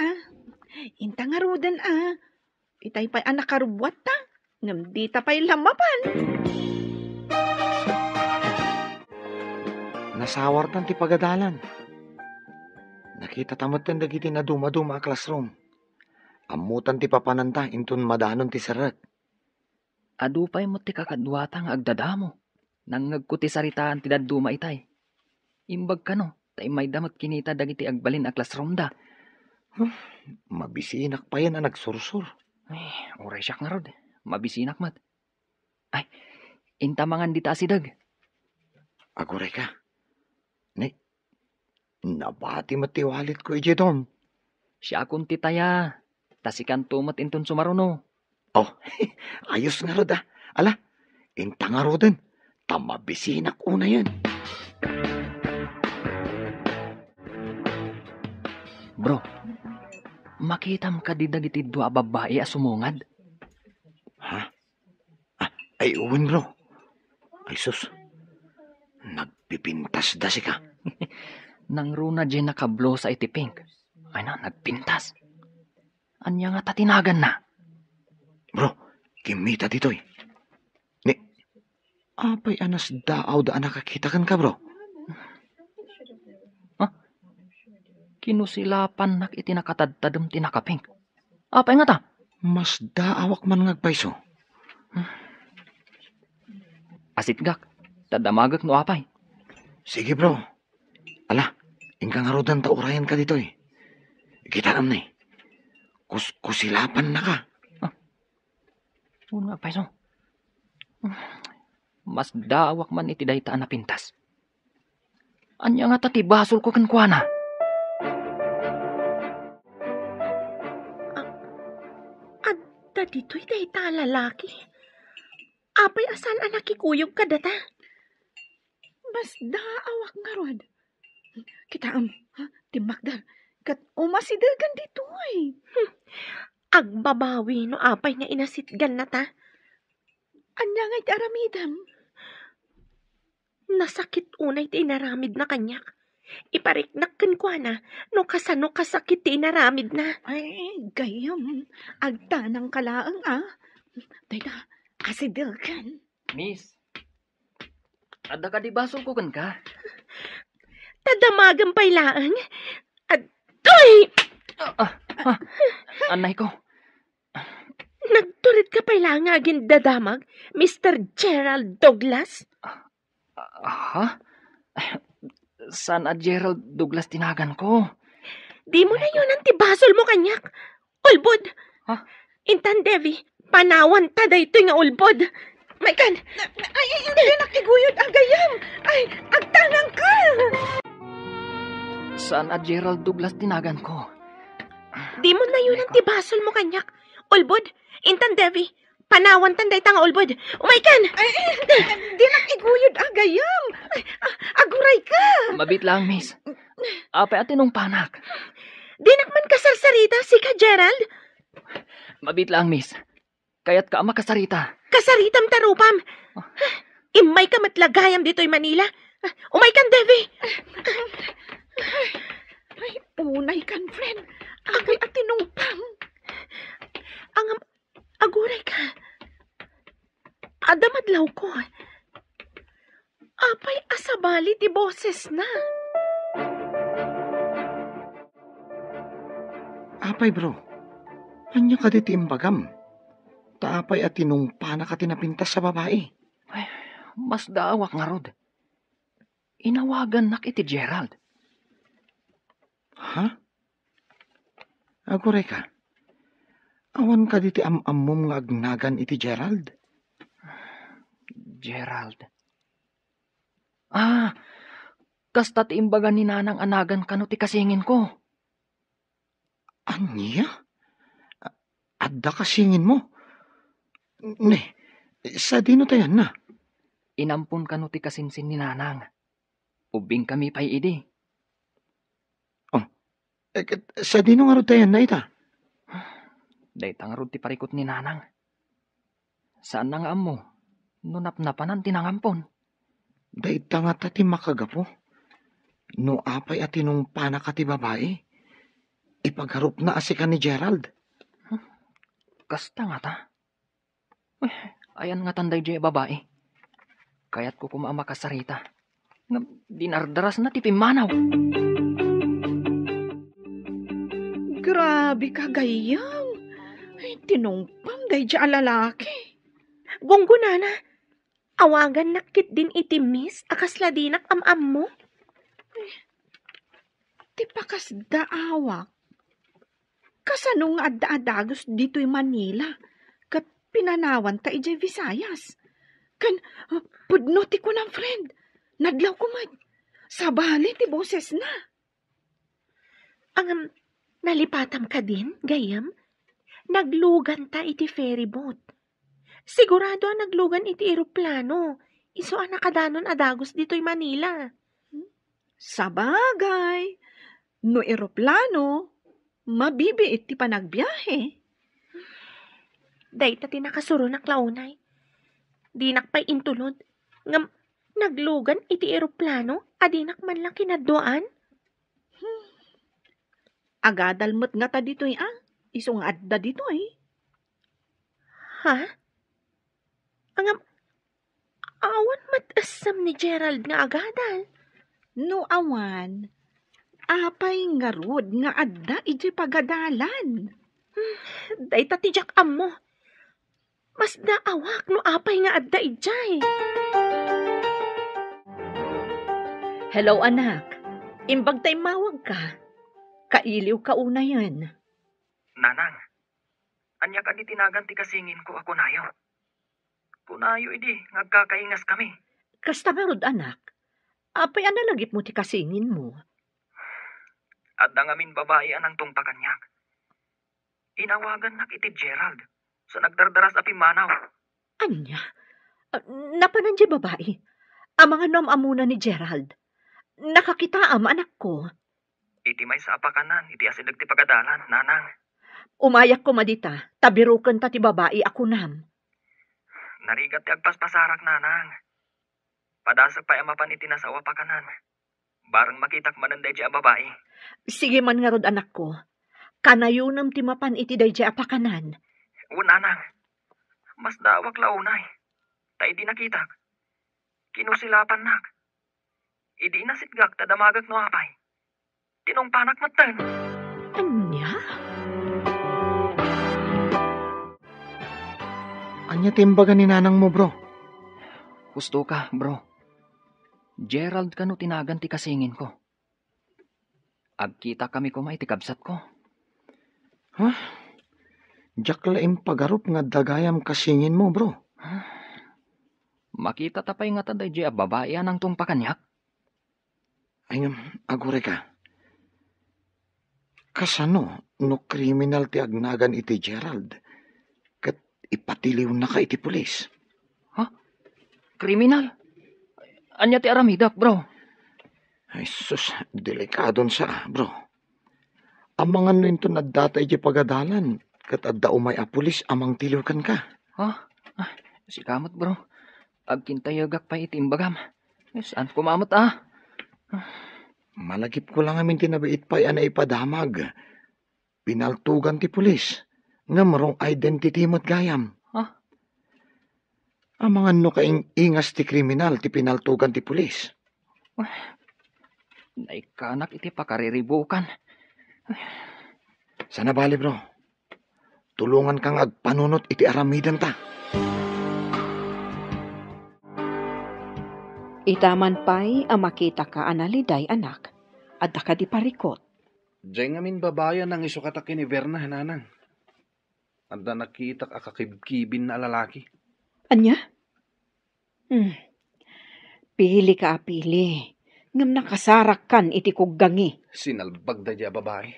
inta nga rudan itay pa'y anak karubwat ta, ngam di ta pa'y lamapan. Nasawartan ti pagadalan. Nakita tamatan dagiti na dumaduma a classroom. Amutan ti papananta intun madanon ti sarat. Adupay mo ti kakadwata nga agdadamo. Nangagko ti saritaan ti daduma itay. Imbag ka no, tay may damot kinita dagiti agbalin a classroom da. Mabisinak pa yan na nagsursur. Ay, oray siyak nga rod. Mabisinak mat. Ay, intamangan dita asidag. Aguray ka. Nabati matiwalit ko ije dom. Siya akong titaya. Tasikan tumat intun sumaruno. Oh, ayos nga rod Ala, inta nga rodin. Tamabisinak una yan. Bro, makitam ka di dagiti dua babae a sumungad. Ha? Ay, uwin bro. Ay sus. Nagpipintas da si ka. Nang runa dyan nakablo sa iti pink. Ay na, nagpintas. Anya nga tatinagan na. Bro, kimita ditoy. Ni, apay anas daaw da nakakitakan ka bro. Kinusilapan nak iti nakatadtadam ti nakapink. Apay nga ta? Mas daawak man ngagpayso. Asitgak, tadamagak no apay. Sige bro. Ala, ingkang harudan ta urayan ka ditoy. Kita am na kusilapan na ka. Una apay so. Mas daawak man iti daytaan na pintas. Anya nga tatibasol ko kankwana. Adda dito'y dayta lalaki. Apay asan anak ikuyog ka data? Mas daawak nga rod. Kita timakdar. Kat umasidagan dito Agbabawi no apay nga inasitgan na ta. Anya nga iti aramidam. Nasakit unay ti inaramid na kanyak. Ipariknak kwa na no kasano kasakit ti inaramid na. Ay, gayam. Agtanang kalaang Dayta, asidagan. Miss, ada ka di basol ko kan ka? Tadamagan pa'y laang. Adoy! Anay ko. Nagturit ka pa'y laang agin dadamag, Mr. Gerald Douglas? Ha? San a Gerald Douglas tinagan ko? Di mo na yun ang tibasol mo kanyak. Ulbod! Ha? Intan, Devi, panawan ta da ito nga ulbod. May kan! Ay, hindi nakiguyod agayam. Ay, agtanang ka. San a Gerald Douglas tinagan ko? Di mo na yun ang tibasol mo kanyak. Ulbod, Intan, Devi, panawan tan da ito nga ulbod. Umay-kan! Ay, hindi nakiguyod agayam. Ay, aguray ka. Mabit lang, miss. Apay atinong panak. Di nakman kasarsarita si ka, Gerald? Mabit lang, miss. Kaya't ka makasarita. Kasaritam tarupam. Imay ka matlagayam dito'y Manila. Umay-kan, Devi. Ay, unay kan, friend. Agay atinumpang. Ang aguray ka. Adamadlaw ko. Apay asabali ti boses na. Apay bro. Anya ka di tiimbagam. Taapay at tinungpa na ka tinapintas sa babae. Ay, mas daawak nga rod. Inawagan nak iti Gerald. Ha? Agure ka. Awan ka diti am-ammom nga agnagan iti Gerald. Gerald. Kasta ti imbaga ni nanang anagan kano ti kasingin ko. Anya? Adda kasingin mo? Ne, sa dino tayan na? Inampun kano ti kasinsin ni nanang. Ubing kami pa'y idi. Sa dino nga ro tayan na ita? Daytang rod ti parikot ni nanang. Saan na nga mo? Nunapnapanan tinangampon. Dayta nga ti makagapo. No apay at tinungpana ka ti babae. Ipagharup na asika ni Gerald. Kasta nga ta. Ayan nga tanday di babae. Kaya't ko kumamakasarita. Nga dinardaras na ti pimanaw. Grabe ka, gayam. Ay, tinungpam day di lalaki. Gunggo nana, awagan nakit din iti miss, akas ladinak am-am mo. Ti pakas daawak. Kasano nga adda-adagos dito'y Manila. Kat pinanawan ta ijay Visayas. Kan, pudno ti ko ng friend. Nadlaw ko man. Sabali ti boses na. Ang nalipatam ka din, gayam? Naglugan ta iti ferry boat. Sigurado ang naglugan iti eroplano. Iso ang nakadanon adagos dito'y Manila. Sabagay. No eroplano, mabibiit ti panagbiyahe. Day ta tinakasuro na klaunay. Dinak pa'y intulod. Ngam, naglugan iti eroplano, adinak man lang kinaduan. Agadalmet nga ta dito'y isong adda dito'y. Ha? Angam, awan matasam ni Gerald nga agadal. No awan, apay nga rod nga adda iti pagadalan. Day ta tijak mo. Mas daawak no apay nga adda ijay. Hello, anak. Imbag tay mawag ka. Kailiw ka una yan. Nanang, anya ka di tinagan ti kasingin ko ako nayo. Kunayo idi, ngagkakaingas kami. Kasta nga rod, anak. Apay analagip mo ti kasingin mo. Adda ngamin babae anang tungpa kanyak. Inawagan nak iti Gerald. So nagdardaras api manaw. Anya? Napanan di babae. Ang mga namamuna ni Gerald. Nakakita am anak ko. Iti may sa apakanan, iti asidag ti pagadalan, nanang. Umayak ko madita. Tabirukan ta ti babae ako nam. Narigat ti agpaspasarak, nanang. Padasag pa amapan iti nasawa pakanan. Barang makitak mananday di a babae. Sige man nga rod, anak ko. Kanayunam ti mapan iti day di apakanan. Nanang, mas dawak launay. Ta iti nakitak. Kinusilapan nak. Idi nasitgak ta damagak no apay. Tinong panak matan. Anya? Anya timbaga ni nanang mo, bro? Gusto ka, bro. Gerald kano tinagan ti kasingin ko. Agkita kami kumay ti kabsat ko. Diyak laing pagarup nga dagayam kasingin mo, bro. Makita tapay nga taday di a babae anang tungpa kanyak. Ay, agure ka. Kasano, no kriminal ti agnagan iti Gerald. Kat ipatiliw na ka iti pulis. Kriminal? Anya ti aramidak, bro. Ay, sus, delikadon sa, bro. Amangan no ito nadata iti pagadalan. Kat adda umay a pulis amang tiliwkan ka. Si kamot, bro. Agkintayagak pa itimbagam. Saan kumamot, Malagip ko lang amin tinabiit pa'y ana ipadamag. Pinaltugan ti pulis. Nga marong identity mo't gayam. Amangan no kaing ingas ti kriminal ti pinaltugan ti pulis. Naikanak iti pakariribukan. Sana bali, bro. Tulungan kang agpanunot iti aramidan ta. Itaman pa'y makita ka analiday, anak, at ka di parikot. Diyan ngamin babayan ng isukatak ni Verna, nanang. Anda nakita kakakibkibin na lalaki. Anya? Pili ka, pili. Ngam nakasarak kan iti kuggangi. Sinalbag da diya babae.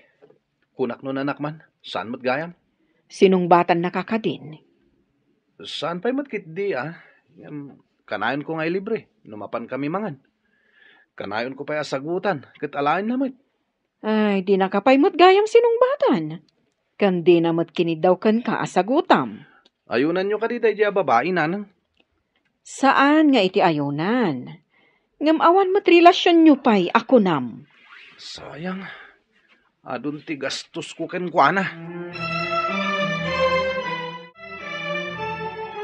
Kunak no nanak man, saan mo't gayam? Sinungbatan nakakadin. Saan pa'y matkit di kanayon ko ngay libre, numapan kami mangan. Kanayon ko pa'y asagutan, kat alain namit. Ay, di nakapaymot gayam sinungbatan. Kan di namot kinidaw kan ka asagutam. Ayunan nyo ka di diya babae, nanang. Saan nga iti ayunan? Ngam awan mo't relasyon nyo pa'y ako nam. Sayang, adun ti gastos ko ken kuana.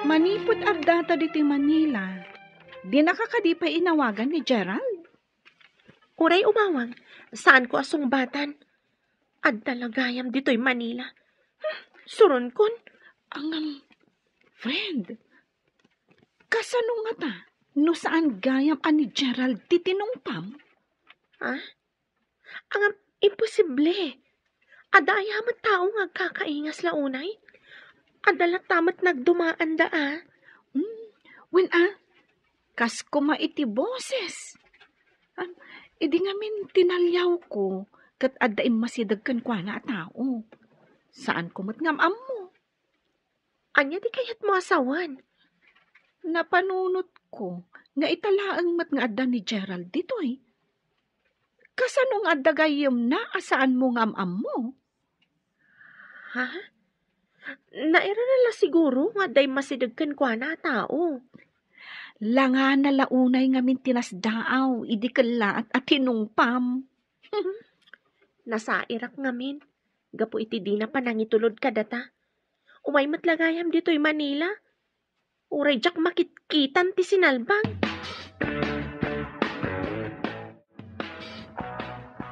Manipod ardata diti Manila. Di nakakadipay inawagan ni Gerald. Uray umawang, saan ko asungbatan? Ad talagayam dito'y Manila. Suron kon. Ang friend, kasano nga ta? No saan gayam ani Gerald titinungpam? Ha? Ang imposible. Adayamat tao nga kakaingas launay. Adalat tamat nagdumaan da When kas kuma iti boses. Idi nga min tinalyaw ko kat addaim masidag kan kwa na tao. Saan kumot ngam mo? Anya di kayat mo asawan? Napanunot ko nga italaang mat nga adda ni Gerald ditoy. Kasano nga adda gayam na asaan mo ngam mo? Ha? Naira nala siguro nga day masidagkan kwa na tao. Langa na launay nga min tinasdaaw, idi kalaat at tinungpam. Nasa Irak ngamin. Gapo iti di na panangitulod ka data. Umay matlagayam dito'y Manila. Uray jak makitkitan ti sinalbang.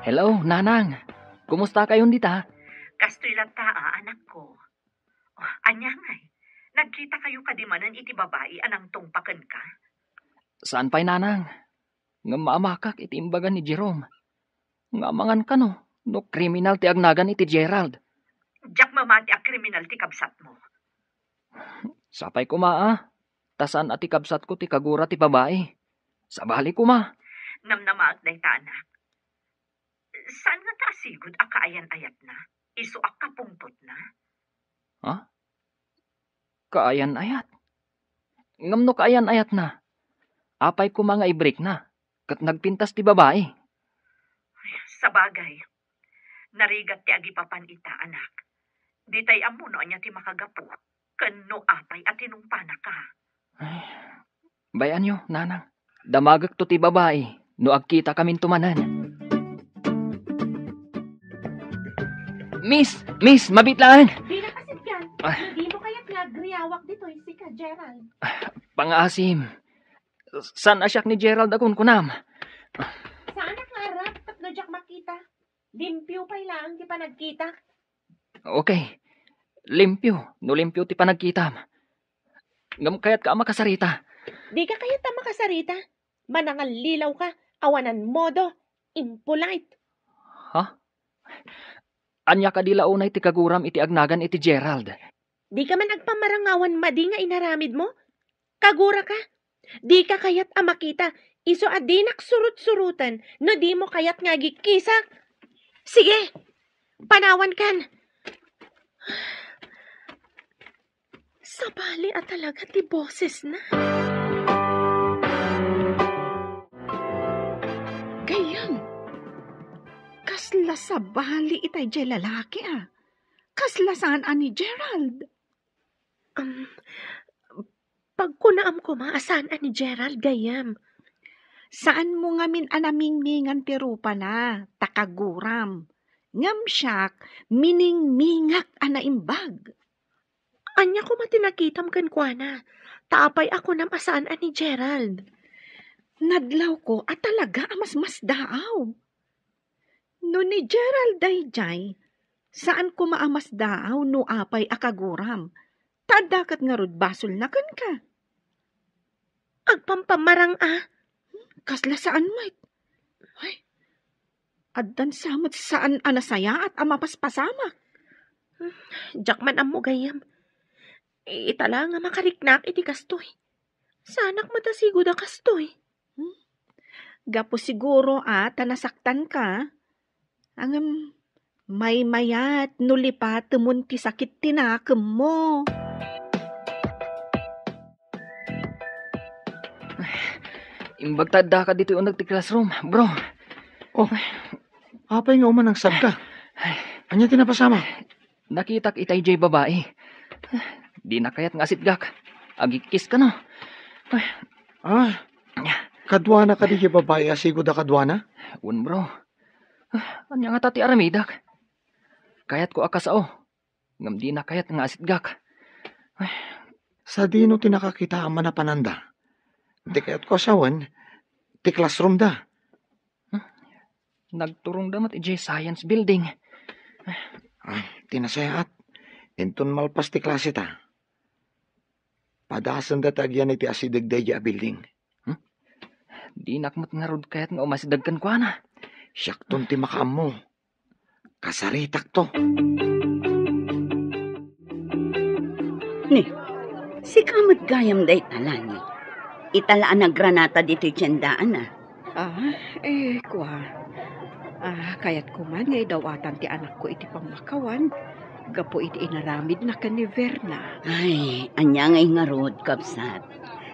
Hello, nanang. Kumusta kayon dita? Kastoy lang taa, anak ko. Oh, anya ngay, nagkita kayo kadimanan iti babae anang tungpakan ka? Saan pa'y nanang? Nga maamakak iti imbagan ni Jerome. Nga mangan ka no kriminal ti agnagan iti Gerald. Diyak mamati a kriminal ti kabsat mo. Sapay ko tasan ati kabsat ko ti kagura ti babae. Sabali ko Namnamaag day ta, anak. Saan nga taasigod a kaayan-ayat na? Iso a kapungtot na? Ha? Kaayan-ayat? Ngam no kaayan-ayat na. Apay ko mga i-break na. Kat nagpintas ti babae. Sa bagay, narigat ti agipapan ita, anak. Di tay amuno anya ti makagapo. Kano apay at tinumpana ka. Ay, bayan nyo, nanang. Damagak to ti babae. No agkita kamin tumanan. Miss, mabitlaan. Di na kasit yan. Hindi mo kaya't nagriyawak dito'y si ka Gerald. Pangasim. San asyak ni Gerald akong kunam? Saan nakarap at no jak makita? Limpyo pa'y lang di pa nagkita. Okay. Limpyo. No limpyo ti pa nagkitam. Ngam kayat ka makasarita. Di ka kaya't makasarita. Manangal lilaw ka. Awanan modo. Impolite. Ha? Anya ka dila unay ti kaguram iti agnagan iti Gerald. Di ka man agpamarangawan madi nga inaramid mo? Kagura ka? Di ka kayat makita. Iso adinak surut-surutan. No di mo kayat nga gikisak. Sige. Panawan kan. Sabali at talaga ti boses na. Gayam. Kasla sa bali itay jay lalaki Kasla saan ani Gerald? Pagkunaam ko maasan ani Gerald gayam. Saan mo nga min anaming-mingan ti rupa na, takaguram. Ngam siyak, mining-mingak anaimbag. Anya ko matinakitam kan kuana. Taapay ako nam asaan ani Gerald. Nadlaw ko at talaga amas-mas daaw. No ni Gerald dayjay, saan ko maamas daaw no apay akaguram? Tadakat nga rod basol na kan ka. Agpampamarang Kasla saan, mate? Ay, Addan samot saan anasaya at amapaspasama. Jakman ammo gayam. Itala nga makariknak iti kastoy. Sanak matasigo da kastoy. Gapo siguro tanasaktan ka. Ang may mayat nulipat tumun ti sakit tinakam mo. Imbag tada ka dito yung nagti classroom, bro. Oh, apay nga uman ang sabka. Anya tinapasama? Nakitak itay jay babae. Di na kayat nga sitgak. Agikis ka no. Kadwana ka di babae asigo da kadwana? Un bro. Anya nga tati aramidak. Kayat ko akasao. Ngam di na kayat nga sitgak. Sa dino tinakakita ang manapananda. Di kayat ko asawan, ti classroom da. Nagturong damat ijay science building. Tinasayaat. Inton malpas ti klase ta. Padasan da tagyan iti asidagday a building. Di nakmat nga rod kayat nga umasidagkan ko na. Siyakton ti makaam mo. Kasaritak to. Ni, si kamot gayam day talani. Italaan na granata dito tiyandaan na. Kayat ko man ngay dawatan ti anak ko iti pamakawan. Gapo iti inaramid na ka ni Verna. Ay, anya ngay nga rod, kabsat.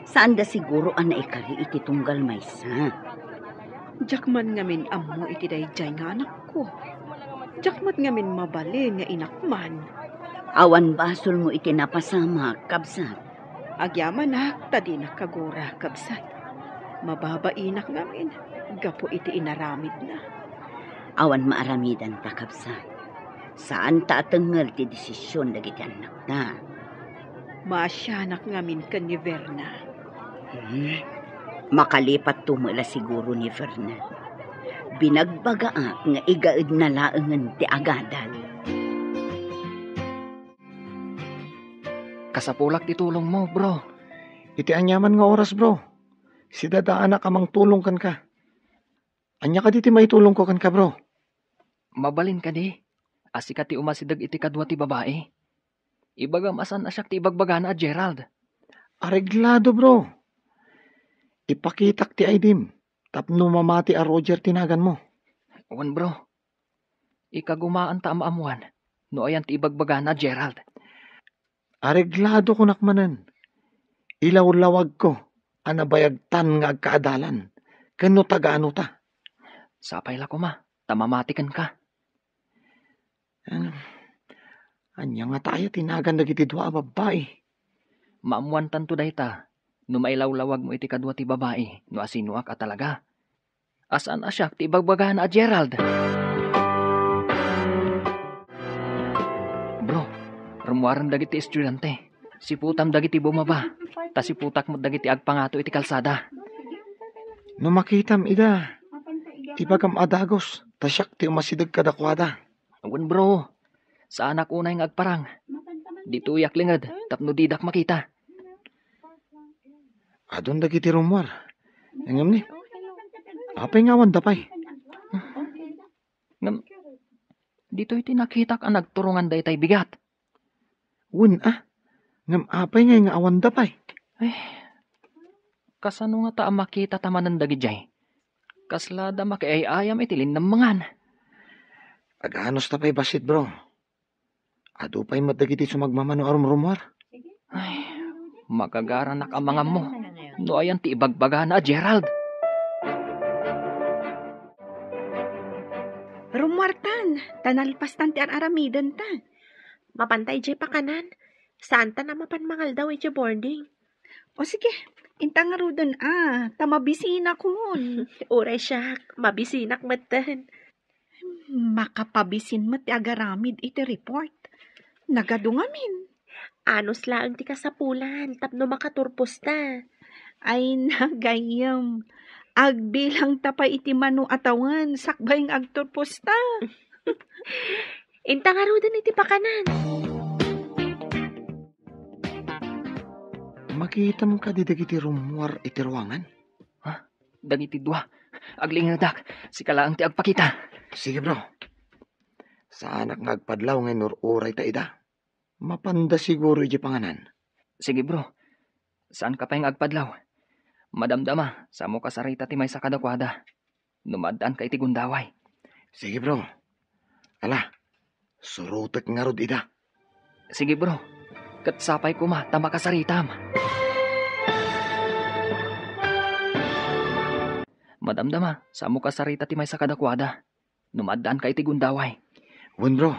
Saan da siguro ana ikari iti tunggal maysa? Jakman ngamin ammo iti dayjay nga anak ko. Jakmat ngamin mabali nga inakman. Awan basol mo iti napasama, kabsat. Agyaman tadi nakagura, kabsat. Mababainak ngamin. Gapo iti inaramid na. Awan maaramidan ta, kabsat. Saan ta atengel ti desisyon dagiti anak ta? Maasyanak ngamin ka ni Verna. Makalipat tumula siguro ni Verna. Binagbagaak nga igaid na laengan ti agadal. Kasapulak ti tulong mo, bro. Iti anyaman nga oras, bro. Si dada anak amang tulong kan ka. Anya ka diti may tulong ko kan ka, bro. Mabalin ka di. Asika ti umasidag iti kadwa ti babae. Ibagam asan asyak ti ibagbagana a Gerald. Areglado, bro. Ipakitak ti Aidim. Tapno mamati a Roger tinagan mo. Wan, bro. Ikagumaan ta amaamuan. No ayan ti ibagbagana a Gerald. Areglado ko nakmanan. Ilaw-lawag ko. Anabayagtan nga agkaadalan. Kano tagaano ta? Sapay la ko ma. Tamamatikan ka. Anya nga tayo tinagan na giti dua babae. Maamuan tanto dayta. No mailaw-lawag mo iti kadwa ti babae. No asinuak at talaga. Asan asyak ti ibagbagahan a Gerald? Bro, rumuaran dagiti estudyante. Siputam dagiti bumaba. Ta siputak mo dagiti agpangato iti kalsada. No makitam ida. Ibagam adagos. Tasyak ti umasidag kadakwada. Awan, bro. Sa anak unay nga agparang. Dituyak lingad. Tapno didak makita. Adon dagiti rumwar. Ngam ni. Apay nga dapay. Ngam. Dito iti nakitak ang nagturungan daytay bigat. Ngam apay nga awan dapay. Kasano nga ta makita tamanan dagijay. Kaslada makiayayam itilin ng mangan. Aganos tapay basit, bro. Ado pa'y madagiti sumagmamano arum rumwar. Makagaranak ang mga mo. No ayan ti ibagbaga na, Gerald. Rumwartan, tanalpastan ti aramidan ta. Mapantay jay pakanan. Saan ta na mapanmangal daw iti boarding? O sige, intang nga rudan tamabisina ko mon. Uray siya, mabisinak matan. Makapabisin mo ti agaramid iti report. Nagadungamin. Anos laang ti kasapulan, tapno makaturpos ta. Ay nagayam. Agbilang tapay iti manu atawan, sakbayng agturpos ta. Intang nga rudan iti pakanan. Makita mo ka di dagiti rumwar iti ruangan? Dagiti dua. Aglingadak. Si kalaang ti agpakita. Sige bro. Sa anak nga agpadlaw ngay nururay ta ida. Mapanda siguro iti panganan. Sige bro, saan ka pa yung agpadlaw? Madamdama, sa mo kasarita ti may sa kadakwada. Numadaan ka iti gundaway. Sige bro. Ala, surutek nga rod ida. Sige bro, katsapay ko ma, tama kasaritam. Madamdama, sa mo kasarita ti may sa kadakwada. Numadaan ka iti gundaway. Wen bro.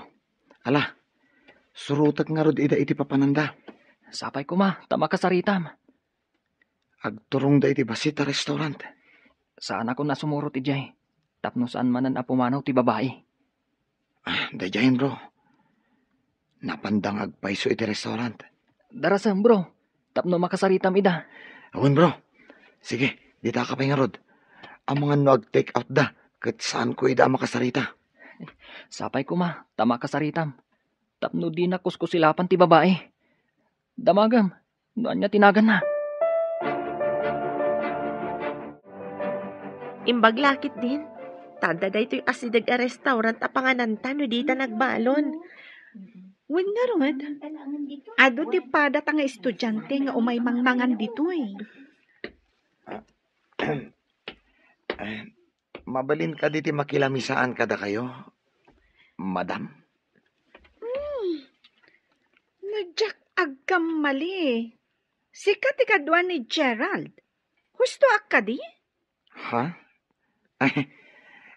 Ala, surutek nga rod ida iti papananda. Sapay ko ma, tama kasaritam. Agturong da iti Basita Restaurant. Saan ako nasumurot ijay? Tapno saan manan apumanaw ti babae. Dayayin bro. Napandang agpaiso iti restaurant. Darasam bro, tapno makasaritam ida. Awan bro. Sige, dita ka pa nga rod. Ang mga no ag-take out da. Kat saan ko ida makasarita. Sapay ko ma, tama kasaritam. Tapno di na kuskusilapan ti babae. Damagam, noan niya tinagan na. Imbaglakit din. Tada da ito'y asidag a restaurant a pangananta no di ta nagbalon. Wen nga rod. Ado ti padat nga estudyante nga umay mangmangan dito eh. Mabalin ka diti makilamisaan kada kayo, madam. Nadyak agkam mali. Sikat ikadwa ni Gerald. Husto akka di? Ha? Ay,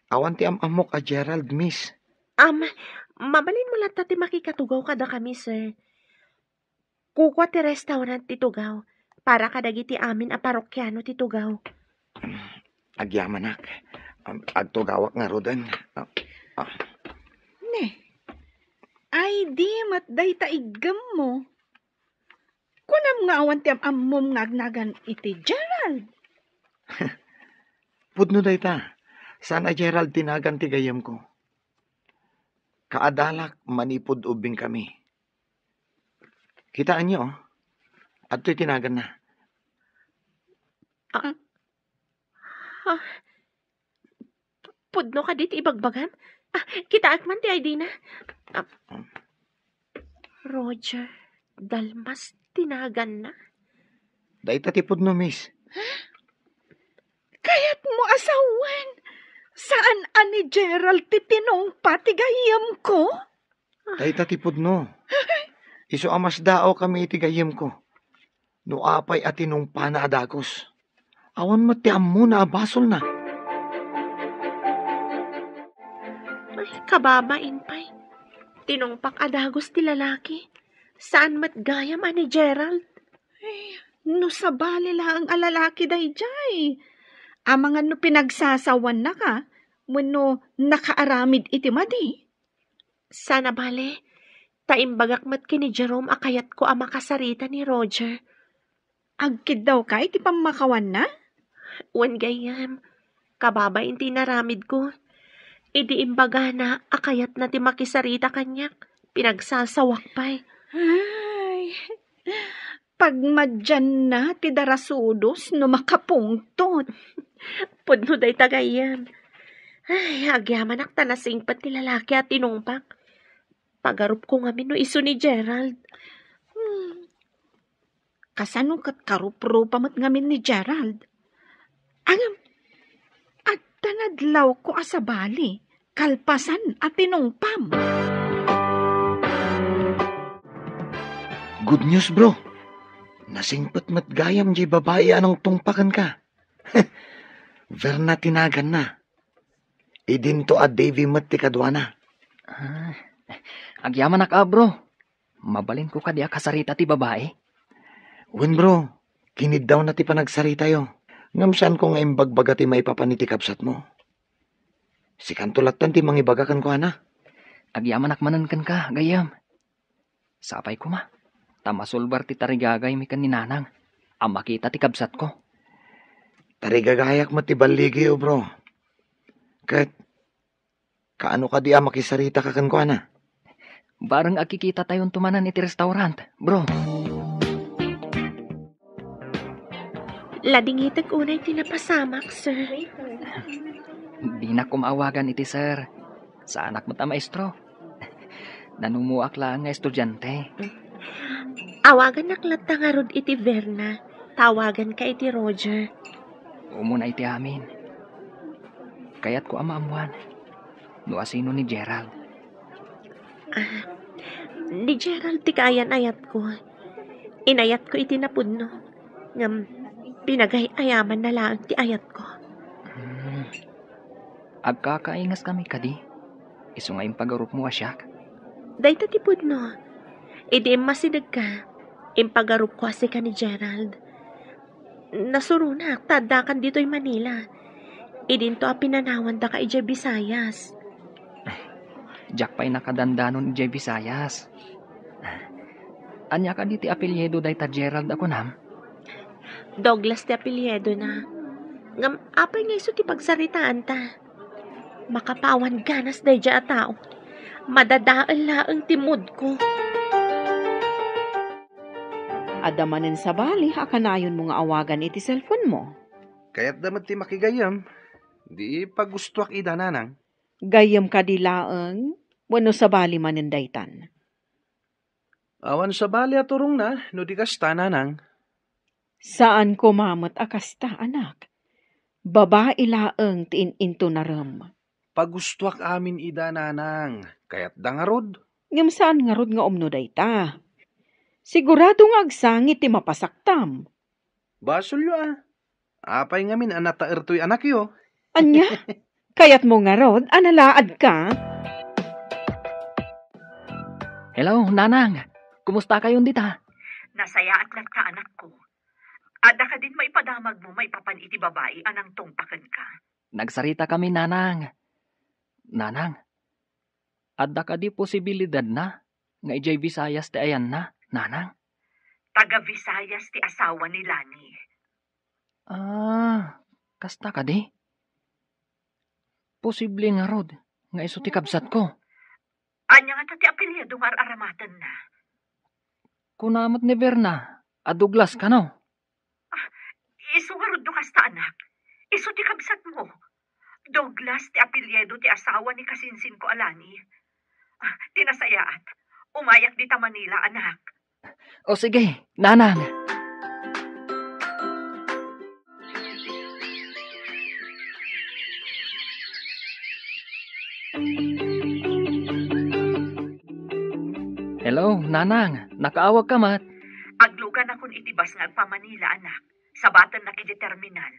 awan ti amok a Gerald, miss. Mabalin mo lang ti makikatugaw kada kami, sir. Kukwa ti restaurant ti tugaw. Para kadagiti amin a parokyano ti tugaw. Agyamanak. Agtugawak nga rodan. Ne. Ay di matday ta igam mo. Kunam nga awan ti amom ngagnagan iti Gerald. Pudno day ta. Sana Gerald tinagan ti gayam ko. Kaadalak manipod ubing kami. Kitaan niyo, at to'y tinagan na. Pudno ka dit ibagbagan? Kitaat man ti ID na. Roger, dalmas tinagan na. Daita ti pudno, miss. Kaya't mo asawan. Saan ani Gerald ti tinongpa ti gayam ko? Daita ti pudno. Iso amas dao kami iti gayam ko. No apay at tinongpa na adagos. Awan matiam mo na abasol na. Ay, kababain pa'y. Tinongpak adagos ti lalaki. Saan matgayam ani Gerald? No sabali lang ang alalaki day jay. Amangan no pinagsasawan na ka, no nakaaramid iti madi. Sana bale, taimbagak mat kini Jerome akayat ko ang makasarita ni Roger. Agkid daw ka iti pamakawan na? Wan gayam, kababain ti naramid ko. Idi imbaga na akayat na ti makisarita kanyak, pinagsasawak pa'y. Ay, pagmadyan na ti darasudos no makapungtot. Pudno day tagayam. Ay, agyaman ak tanasing pat ti lalaki at tinungpak. Pagarup ko nga no iso ni Gerald. Kasano kat karup-rupa mat ngamin ni Gerald? Angam, at tanadlaw ko asabali, kalpasan at tinungpam. Good news, bro. Nasingpat matgayam di babae anong tungpakan ka. Verna tinagan na. Idin to a Davy mat ti kadwana. Agyaman na ka, bro. Mabalin ko ka di kasarita ti babae. Wen bro, kinid daw na ti panagsarita yo. Ngamsan ko nga imbagbaga ti maipapaniti kapsat mo. Si kantulatan ti mangibagakan ko ana. Agyaman akmanan kan ka, gayam. Sapay ko ma. Tamasulbar ti tarigagay mi kan ninanang. Ang makita ti kabsat ko. Tarigagayak mo ti baligi yo bro. Kat, kaano ka di makisarita ka kan ko ana? Barang akikita tayong tumanan iti restaurant, bro. Ladingitag unay tinapasamak, sir. Di na kumawagan iti sir. Sa anak mo ta maestro. Nanumuak lang nga estudyante. Awagan naklat nga rod iti Verna. Tawagan ka iti Roger. Umuna iti amin. Kaya't ko amaamuan. No asino ni Gerald. Ni Gerald ti kayan ayat ko. Inayat ko iti napudno. Ngam pinagayaman na lang ti ayat ko. Agkakaingas kami kadi. Iso nga impagarup mo asyak. Dahita ti pudno. Idi masinag ka. Impagarup ko asi ka ni Gerald. Nasurunak, tadakan dito'y Manila. Idinto a pinanawan da ka ije Visayas. Jack pa'y nakadandanon ije Visayas. Anya ka di ti apelyedo day ta Gerald ako nam? Douglas ti apelyedo na. Ngam apay nga iso ti pagsaritaan ta. Makapawan ganas day dya a tao. Madadaan laang timod ko. Adamanen sa bali, akanayon mo nga awagan iti cellphone mo. Kaya't damat ti makigayam. Di pagustuak ida nanang. Gayam ka di laeng, wano sa bali manen daytan. Awan sa bali aturong na, no di kasta nanang. Saan ko mamot akasta, anak? Babae laeng tiin into naram. Pagustuak amin ida nanang. Kaya't dangarod. Ngam saan nga rod nga umno dayta? Sigurado nga agsangit ti mapasaktam. Basul yo Apay ngamin anata ertoy anak yo. Anya? Kayat mo nga rod, analaad ka? Hello, nanang. Kumusta kayong dita? Nasaya at ka anak ko. Ada ka din maipadamag mo, maipapan iti babae, anang tungpakan ka. Nagsarita kami, nanang. Nanang, ada ka di posibilidad na nga ijay Visayas ti ayan na, nanang? Taga Visayas ti asawa ni Lani. Kasta ka di? Posible nga rod, nga iso ti kabsat ko. Anya nga ti apelyedo nga aramatan na. Kunamot ni Verna, a Douglas ka no? Iso nga rod do kasta anak. Iso ti kabsat mo. Douglas ti apelyedo ti asawa ni kasinsin ko Alani. Tinasayaat. Umayak di ta Manila, anak. O sige, nanang. Hello, nanang. Nakaawag ka mat. Aglugan akong itibas nga pa Manila, anak. Sabatan na kiti terminal.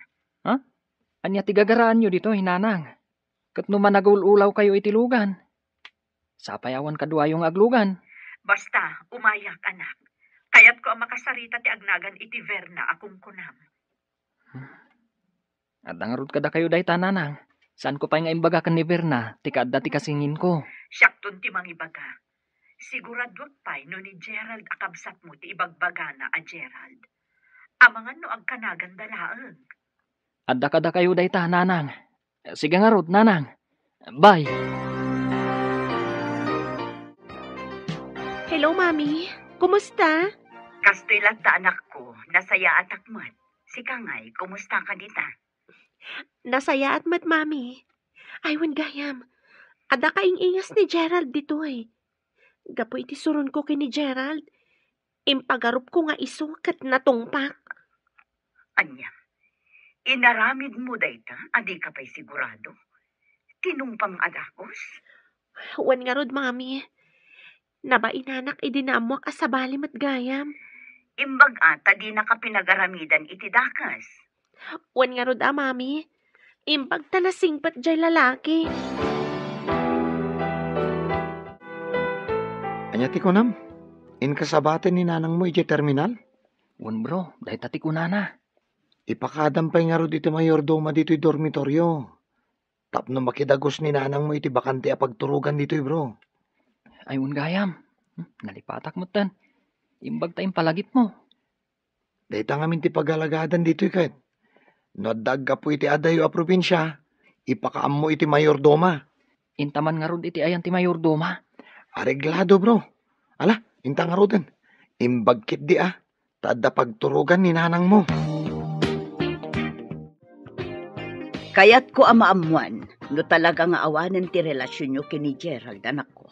Anya tigagaraan nyo dito, hinanang. Kat naman nagululaw kayo itilugan. Sapayawan kadwa yung aglugan. Basta, umayak, anak. Kaya't ko ang makasarita ti agnagan iti Verna akong kunam. At nangarod kada kayo day tananang. Saan ko pa nga imbaga kan ni Verna, tikadda ti kasingin ko. Siyakton ti mangibaga. Siguradot pa'y no ni Gerald akabsat mo ti ibagbaga na a Gerald. Amangan no agkanagan dalaang. Adda kada kayo day tananang. Sige nga rod, nanang. Bye. Hello, Mami. Kumusta? Kastoy lang ta anak ko, nasaya at akmat. Si Kangay, kumusta ka dita? Nasaya at mat, Mami. Aywan gayam. Ada kaing ingas ni Gerald dito eh. Gapo iti suron ko kini Gerald. Impagarup ko nga iso kat natungpak. Anya, inaramid mo dayta, adi ka pa'y sigurado. Tinumpang adakos? Wan nga rod, Mami. Nabainanak idinamwak asabali mat gayam. Imbag ata di nakapinagaramidan iti dakas. Wan nga rod, Mami. Imbag talasing pat jay lalaki. Anya ti kunam, in kasabaten ni nanang mo iti terminal? Wan bro, day tati ko nana. Ipakadampay nga ro dito mayordoma dito'y dormitoryo. Tapno makidagos ni nanang mo iti bakante a pagturugan dito'y bro. Ayun gayam. Nalipatak mo tan. Imbag tayong palagip mo. Dahita ngamin ti pagalagadan dito'y kahit. No dagga po iti adayo a probinsya, ipakaam mo iti mayordoma. Intaman nga rod iti ayan ti mayordoma. Areglado bro. Ala, inta nga ro din. Imbagkit di tada pagturugan ni nanang mo. Kaya't ko amaamuan, No talaga nga awanan ti relasyon nyo kini Gerald, anak ko.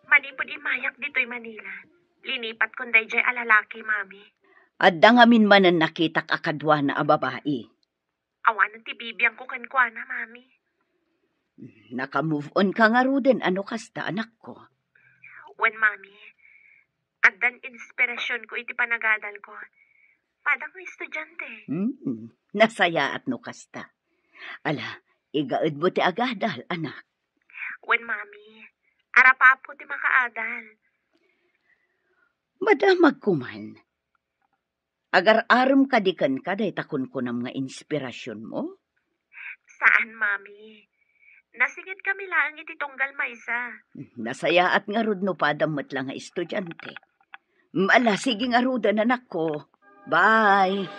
Manipod imayak dito'y Manila. Linipat kon dayjay alalaki, mami. At dangamin man ang nakitak akadwa na a babae. Awanan ti bibiyang ko kankwana, mami. Naka-move on ka nga ruden, ano kasta, anak ko. Wen, mami. Addan inspirasyon ko iti panagadal ko. Padang mo estudyante. Nasaya at no kasta. Ala, igaad mo ti agadal, anak. Wen, mami. Arapapo ti makaadal. Madamag kuman. Agar-aram kadikan ka day takon ko ng mga inspirasyon mo? Saan, mami? Nasigit kami lang iti tunggal maysa. Nasaya at nga rod no padamot lang nga estudyante. Ala, sige nga rodan, anak ko. Bye!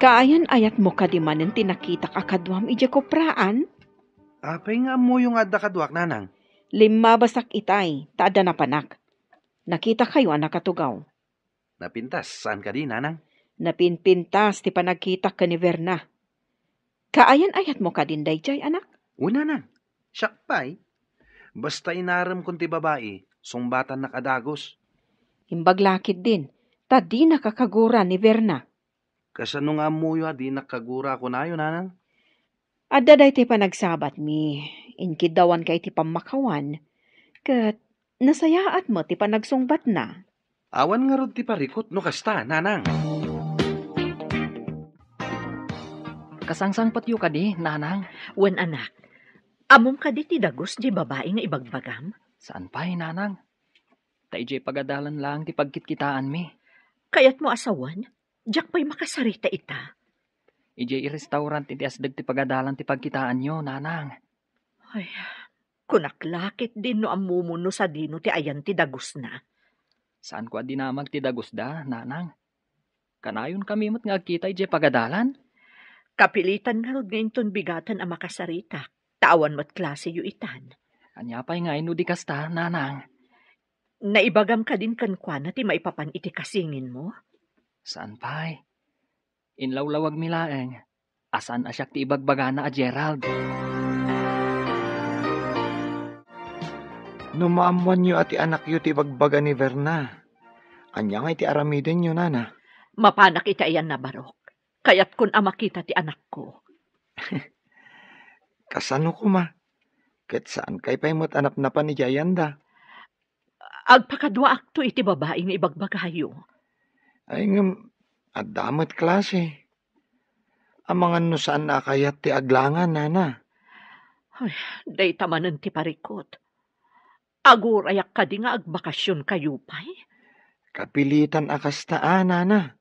Kaayan ayat mo kadimanen tinakitak akadwam ije kopraan? Apay nga mo yung adda kadwak, nanang. 5 basak itay, taada na panak. Nakita kayo ang nakatugaw. Napintas, saan ka di, nanang? Napinpintas ti panagkita ka ni Verna. Kaayan ayat mo ka din dayjay, anak? Una nang. Siya pa'y. Basta inaram kung ti babae, sungbatan na kadagos. Imbaglakid din, ta di nakakagura ni Verna. Kasano nga mo yung di nakagura ko na yun, nanang? Adda day ti panagsabat mi, inkidawan kay ti pamakawan, kat nasayaat mo ti panagsungbat na. Awan nga rod ti parikot, no kasta, nanang. Kasangsang patyo ka di, nanang. Wen, anak. Amom ka di ti dagos di babae nga ibagbagam? Saan pa'y, nanang? Taijay pagadalan lang ti pagkitkitaan mi. Kayat mo asawan? Diyak pa'y makasarita ita. Ijay i-restaurant iti asdag ti pagadalan ti pagkitaan nyo, nanang. Ay, kunaklakit din no amumuno sa dino ti ayan ti dagos na. Saan ko dinamag ti dagusda, nanang? Kanayon kami mo't nga kita ijay pagadalan? Kapilitan nga rod ngayon ton bigatan ang makasarita. Tawan mo't klase yu itan. Anya pa'y nga ino di kasta, nanang. Naibagam ka din kankwana ti maipapan iti kasingin mo? Saan pa'y? Inlawlawag milaeng. Asan asyak ti ibagbagana a Gerald? Numaamuan nyo ati anak yu ti bagbaga ni Verna. Anya nga iti aramiden nyo, nana. Mapanak iti ayan na barok. Kaya't kun amakita ti anak ko. Kasano ko ma? Ket saan kay paimot anap na pa ni Jayanda? Agpakadwa akto iti babae nga ibagbagayo. Ay ngam, adamot klase. Amangan no saan na kayat ti aglangan, nana. Ay, day tamanan ti parikot. Agurayak ka di nga agbakasyon kayo pa'y. Kapilitan akas taan, nana.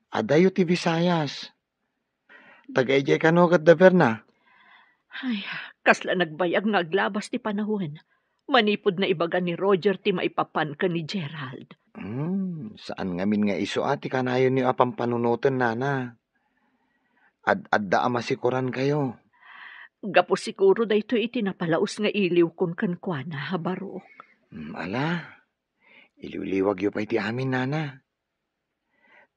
Adayo ti Visayas. Tagay ka no kat da Verna. Ay, kasla nagbayag nga aglabas ti panahon. Manipod na ibaga ni Roger ti maipapan ka ni Gerald. Saan ngamin nga iso ati kanayon ni apang panunutan, nana. Adda amasikuran kayo. Gapo siguro dayto iti napalaos nga iliw kun kankwana, barok. Ala, iliwliwag yu pa iti amin, nana.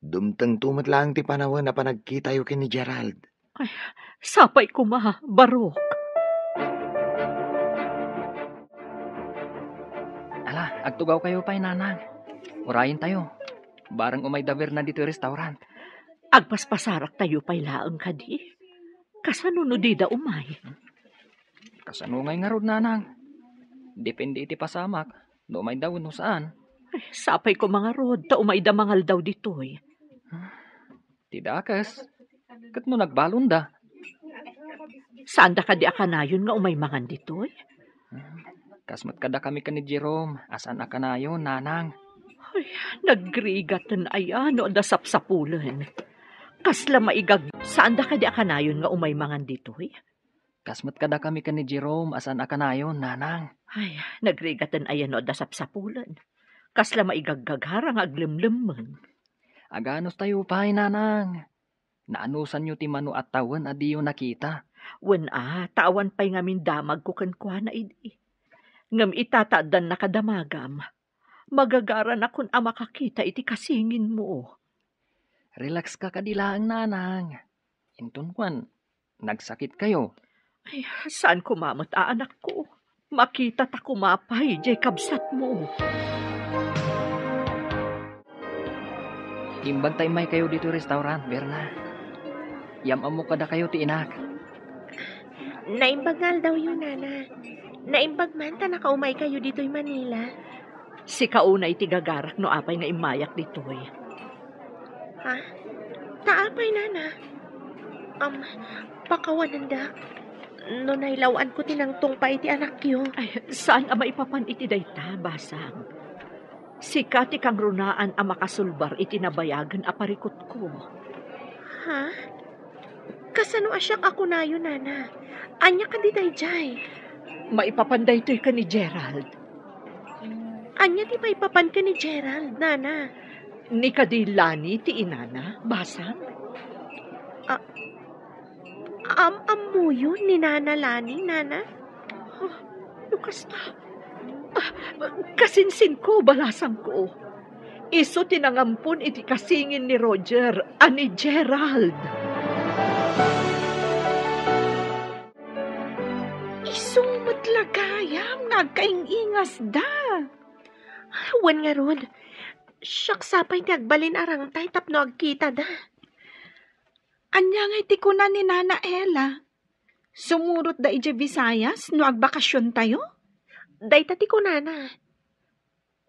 Dumteng tumat lang ti panahon na panagkita yu kin ni Gerald. Ay, sapay ko barok. Ala, agtugaw kayo pa'y, nanang. Urayin tayo. Barang umay daver na dito restaurant. Agpaspasarak tayo pa'y laang ka di. Kasano no di da umay? Kasano ngay nga rod, nanang? Depende iti pasamak. No umay daw no saan. Ay, sapay ko mga rod, ta umay da mangal daw ditoy. Tidakas. Kat mo nagbalon da. Saan da ka di akanayon nga umay mangan ditoy? Kasmat kada kami ka ni Jerome. Asan akanayon, nanang? Ay, nagrigatan ay ano da sapsapulan. Kasla maigag, saan da ka di akanayon nga umay mangan ditoy? Kasmat kada kami ka ni Jerome. Asan akanayon, nanang? Ay, nagrigatan ay ano da sapsapulan. Kasla maigagagharang aglimlimman. Aganos tayo pa'y, nanang. Naanusan nyo ti mano at tawan adi yung nakita. Wen tawan pa'y ngamin damag ko kankwana idi. Ngam itataadan na kadamagam. Magagaran akon makakita iti kasingin mo. Relax ka kadilaang, nanang. Inton kwan, nagsakit kayo. Ay, saan kumamot anak ko? Makita ta kumapay, jay kabsat mo. Imbag tayo may kayo dito restaurant, Berna. Yamam mo kada kayo ti inak. Naimbagal daw yun, nana. Naimbag man ta nakaumay kayo dito'y Manila. Si kaunay tigagarak no apay nga imayak ditoy. Ha? Taapay, nana. Pakawanan da. No nailawaan ko tinangtong pa iti anak yo. Ay, saan ama ipapan iti dayta, basang? Sika ti kang runaan ang makasulbar iti nabayagan aparikot ko. Ha? Kasano asyak ako na yun, nana? Anya ka di dayjay? Maipapanday to'y ka ni Gerald. Anya di maipapan ka ni Gerald, nana? Ni kadilani ti inana, basang? Amu yun ni Nana Lani, nana? Lukas na. Kasinsin ko, balasang ko. Iso tinangampun iti kasingin ni Roger, ani Gerald. Isong matlagayam, nagkaingingas da. Wan nga rod. Siyak sapay ti agbalin arangtay tapno agkita da. Anya nga iti kuna ni Nana Ella. Sumurot da ije Visayas no agbakasyon tayo? Dayta ti kunana.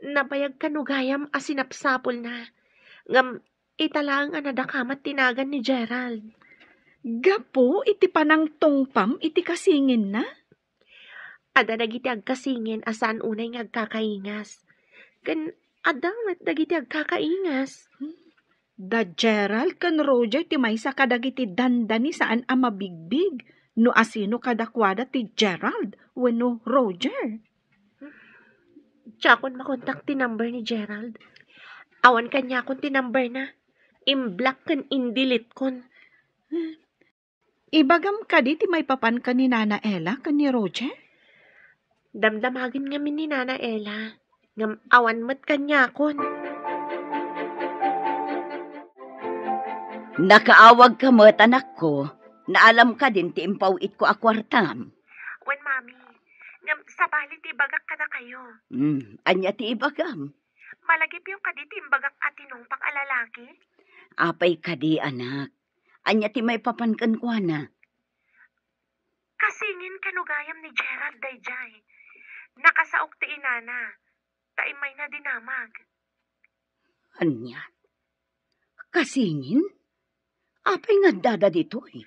Nabayag kanugayam asinapsapol na. Ngam italang anadakamat tinagan ni Gerald. Gapo, iti panang tungpam, iti kasingin na? Ada dagiti agkasingin asan unay nga agkakaingas. Kan adamat dagiti agkakaingas. Da Gerald kan Roger ti maysa kadagiti dandani saan ang mabigbig. No asino kadakwada ti Gerald wenno Roger. Tsakon makontak ti number ni Gerald. Awan kanya akong ti number na. Imblock kan indilit kon. Ibagam ka di ti may papan ka ni Nana Ella kan ni Roger? Damdamagin nga min ni Nana Ella. Ngam awan mat kanya kon. Nakaawag ka mo't anak ko, na alam ka din ti impawit ko akwartam. Wen, mami. Ngam sabali ti bagak kada kayo. Anya ti ibagam. Malagip yung kadi ti bagak atinong pang alalaki. Apay ka di anak. Anya ti may papankan ko na. Kasingin kanugayam ni Gerald dayjay. Nakasaok ti inana. Taimay na dinamag. Anya? Kasingin? Apay nga dada ditoy.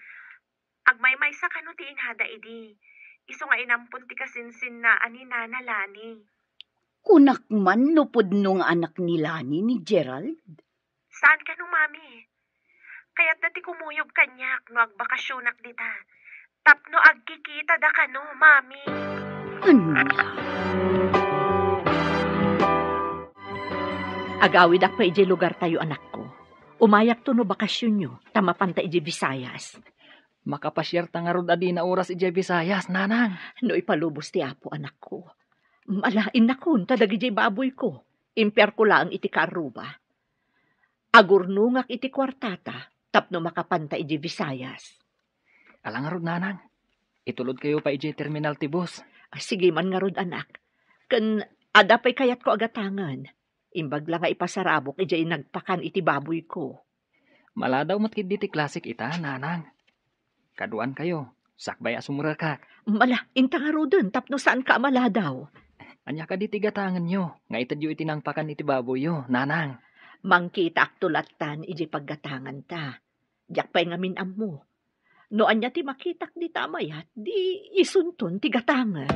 Agmaymay sa kano ti inhada idi. Iso nga inampun ti kasinsin na ani Nana Lani. Kunak man lupod nung anak ni Lani ni Gerald. Saan ka no, mami? Kaya't dati kumuyog kanyak no agbakasyonak dita. Tapno agkikita da ka no, mami. Anya? Agawid ak pa ije lugar tayo anak ko. Umayak to no bakasyon nyo, tamapanta ije Visayas. Makapasyar ta nga rod adi na oras ije Visayas, nanang. No ipalubos ti apo anak ko. Malain na kun, tadag ije baboy ko. Imper ko lang iti karuba. Agurnungak iti kwartata, tapno makapanta ije Visayas. Alang nga rod, nanang. Itulod kayo pa ije terminal ti bus. Sige man nga rod anak. Kan adapay kayat ko agatangan. Imbag lang nga ipasarabok, ijay nagpakan iti baboy ko. Maladaw mo't kid ti klasik ita, nanang. Kaduan kayo, sakbay asumura ka. Mala, inta nga rodon, tapno saan ka maladaw. Anya ka di tigatangan nyo, nga itadyo iti nang pakan iti baboy yo, nanang. Mangkita aktulatan, ijay paggatangan ta. Diyak pa'y ngamin mo. No anya ti makitak di tamayat, di isunton ti gatangan.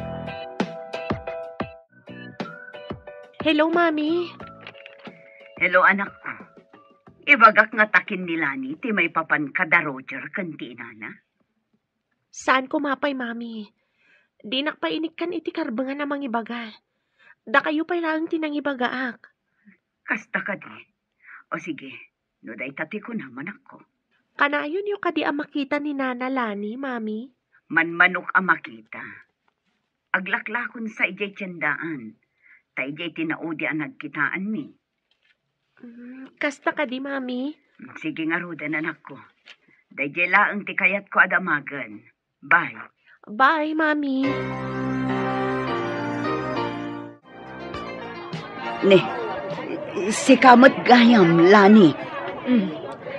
Hello, mami. Hello anak ko. Ibagak nga takin ni Lani, ti may papan kada Roger kan ti inana. Saan kumapay, mami? Di nakpainik kan iti karbangan namang ibaga. Da kayo pa'y lang tinangibagaak. Kasta ka di. O sige, no day tati ko naman ako. Kanayon yung kadi ang makita ni Nana Lani, mami. Manmanok ang makita. Aglaklakon sa ijay tiyandaan. Ta ijay tinaudi ang nagkitaan ni. Kasta kadi, mami. Sige nga rodan anak ko. Dayjela ang tikayat ko adamagan. Bye. Bye, Mami. Ne, si kamot gayam, Lani.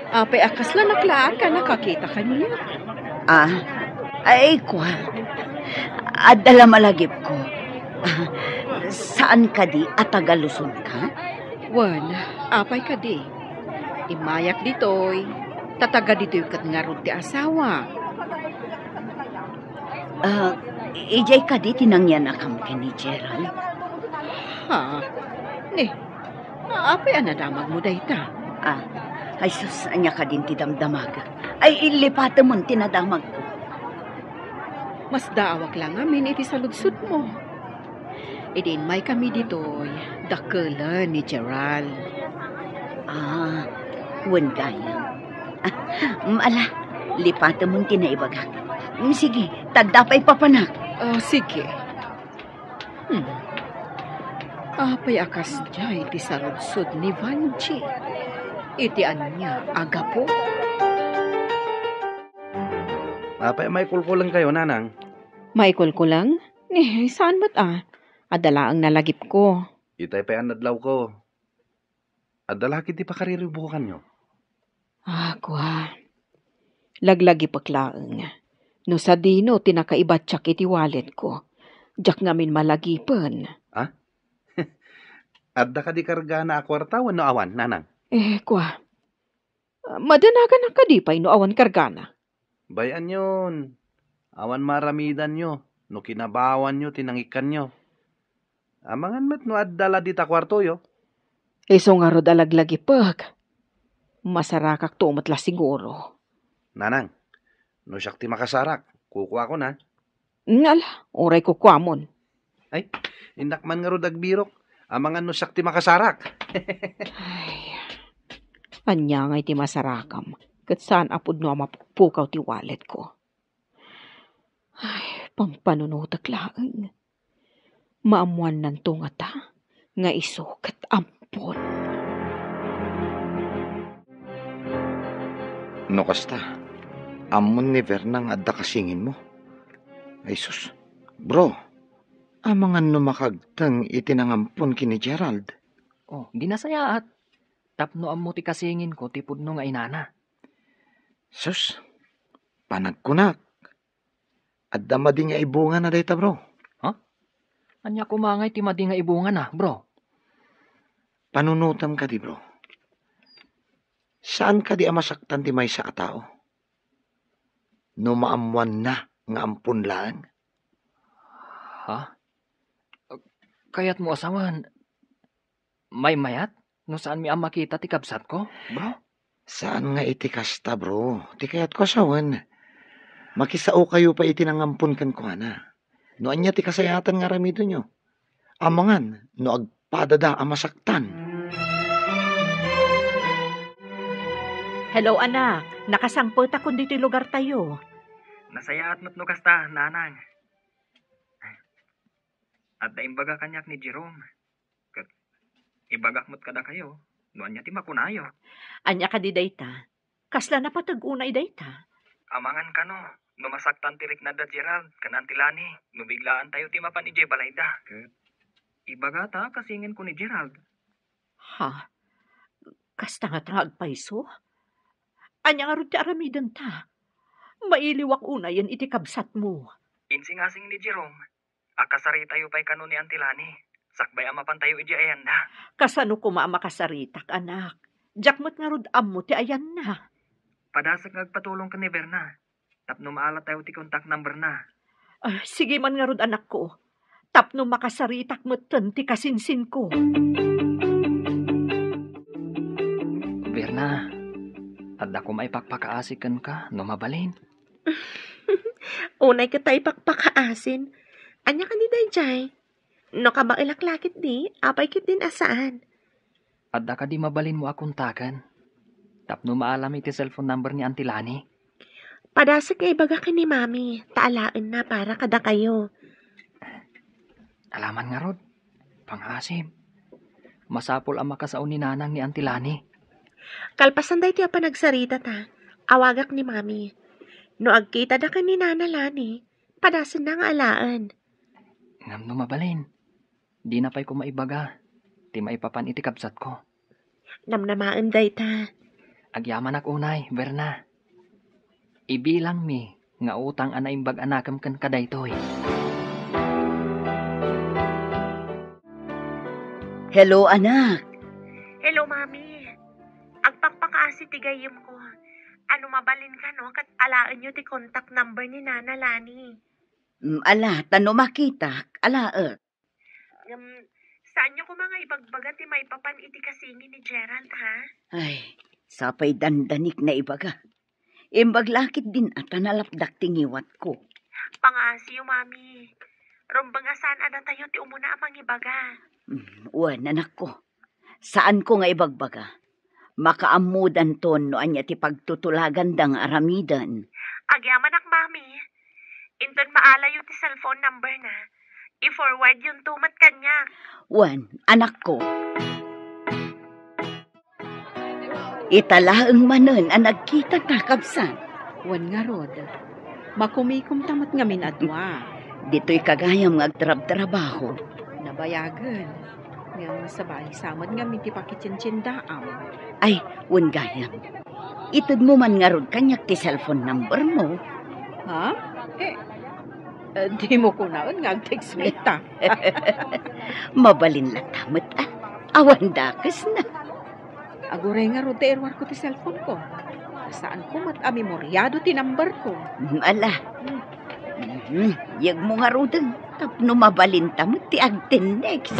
Apay akas la naklaan ka nakakita kanya. Ay kwa. Adala malagip ko. Saan ka di at Tagaluson ka? Wan, apay ka di. Imayak ditoy. Tataga ditoy kat nga ron ti asawa. Ijay ka di tinangyan akam ni Gerald. Ha? Apay anadamag mo dayta. Ay sus, anya ka din ti damdamag. Ay ilipata mo tinadamag ko. Mas daawak lang amin iti saludsud mo. Idin may kami ditoy. Dakala ni Gerald. Wan gayam. Mala, lipata mo tinaibagak. Sige, tagdapay papanak. Sige. Apay akas jay iti saludsud ni Vanji. Iti anya agapo. Apay may kulkulang kayo, nanang. May kulkulang? Saan ba't Adala ang nalagip ko. Itay pa anadlaw ko. Adala kiti pa kariribukan nyo. Kwa. Laglagi paklaang. No sa dino, tinakaibatsak iti wallet ko. Jak ngamin malagipan. Adda ka di karga na akwartawan no awan, nanang. Kwa. Madanagan ang kadipay no awan kargana. Bayan yun. Awan maramidan nyo. No kinabawan nyo, tinangikan nyo. Amangan met no addala di ta kwarto yo. So nga rod alaglagi pag. Masarakak to matla siguro. Nanang, no siyak ti makasarak. Kukuha ko na. Ngala, oray ko kwamon. Ay, indak man nga rod agbirok. Amangan no siyak ti makasarak. Ay, anya nga iti masarakam. Kat saan apod no mapukaw ti wallet ko. Ay, pampanunutak laang. Maamuan nan to nga ta. Nga iso kat ampon. No kasta, amon ni Vernang adda kasingin mo. Ay sus, bro, amangan no makagtang itinangampon kini Gerald. Di nasayaat. Tapno ammo ti kasingin ko ti pudno nga inana. Sus, panagkunak. Adda madi nga ibunga na dayta bro. Anya kumangay ti madi nga ibungan na, bro. Panunutam ka di bro. Saan ka di amasaktan ti may sa atao? No maamuan na nga ampun lang. Kayat mo asawan, may mayat? No saan mi ang makita ti kabsat ko, bro? Saan nga iti kasta bro? Ti kayat ko asawan. Makisao kayo pa iti nangampun kan ko na. No anya ti kasayatan nga ramido nyo. Amangan, no agpadada amasaktan. Hello anak, nakasangpot ako dito lugar tayo. Nasayaat mo't no kasta, nanang. At naimbaga kanyak ni Jerome. Kat ibagak mo't kada kayo, noan niya ti makunayo. Anya ka di dayta, kasla na patag-unay dayta. Amangan ka no, numasaktan tirik na da Gerald, kanantilani, nubiglaan tayo ti mapan ni Jay Balayda. Kat ibaga ta kasingin ko ni Gerald. Kasta nga tragpaiso? Anya nga ron ti aramidan ta. Mailiwak una yan iti kabsat mo. Insingasing ni Jerome, akasari tayo pa'y kano ni Antilani. Sakbay amapan tayo iji ayan na. Kasano kuma makasaritak, anak? Jakmot nga rod ammo ti ayan na. Padasag nagpatulong ka ni Verna. Tapno maalat tayo ti contact number na. Sige man nga rod anak ko. Tapno makasaritak mo ti kasinsin ko. Verna, at ako may pakpakaasikan ka no mabalin. Unay ka tayo pakpakaasin. Anya ka ni Dayjay. No ka makilaklakit di, apay kit din asaan. At ka di mabalin mo akong takan. Tapno maalam iti cellphone number ni Antilani. Padasag kay baga ka ni Mami. Taalaan na para kada kayo. Alaman nga rod. Pangasim. Masapol ang makasaon ni nanang ni Antilani. Kalpasan day tiya pa nagsarita ta. Awagak ni Mami. No agkita da ka ni Nana Lani, padasan na nga alaan. Ngam no mabalin. Di na pa'y ko maibaga. Ti maipapan iti kabsat ko. Namnamaan day ta. Agyaman ak unay, Berna. Ibilang mi, nga utang ana imbag anakam kan kadaytoy. Hello, anak. Hello, Mami. Agpakpakaasi ti gayem ko. Ano mabalin ka no? Kat alaan nyo ti contact number ni Nana Lani. Ala, tano makita. Ala, Saan nyo ko mga ibagbaga ti may papan iti kasingin ni Gerald, ha? Ay, sapay dandanik na ibaga. Imbag lakit din at nalapdak tingiwat ko. Pangasiyo, Mami. Rumbang saan ada tayo ti umuna amang ibaga. Uwan, anak ko. Saan ko nga ibagbaga? Makaamudan ton no anya ti pagtutulagan dang aramidan. Agyaman ak, Mami. Inton maalayo ti cellphone number na. I-forward yung tumat kanya. Uwan, anak ko. Italaang manon ang nagkita takabsan. Wan nga rod. Makumikom tamat nga minadwa. Dito'y kagayam nga agtrab-trabaho. Nabayagan. Nga sabay samad nga miti pakitsinsindaam. Ay, wan gayam. Itod mo man nga rod kanyak ti cellphone number mo. Ha? Di mo ko naon nga text me ta. Mabalin lang tamat Awan dakas na. Aguray nga rod erwar ko ti cellphone ko. Saan ko memoryado ti number ko. Ala. Yag mo nga rodang. Tapno mabalin tamat ti agten next.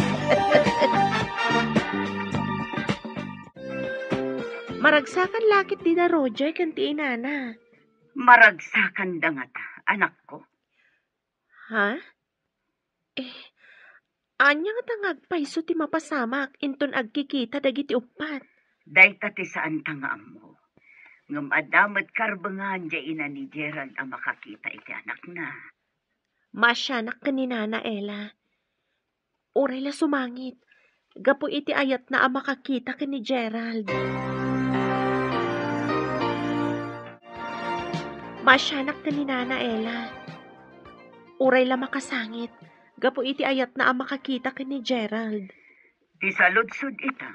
Maragsakan lakit di na Roger kan ti inana. Maragsakan da nga ta, anak ko. Ha? Anya nga tangagpaiso ti mapasamak inton agkikita dagiti upat. Dayta ti saan tangaam mo. Ngam adamat karbangan dya ina ni Gerald ang makakita iti anak na. Masyanak ka ni Nana Ella. Uray la sumangit. Gapo iti ayat na ang makakita ka ni Gerald. Masyanak ka ni Nana Ella. Uray la makasangit. Gapo iti ayat na ang makakita ka ni Gerald. Ti saludsud ita.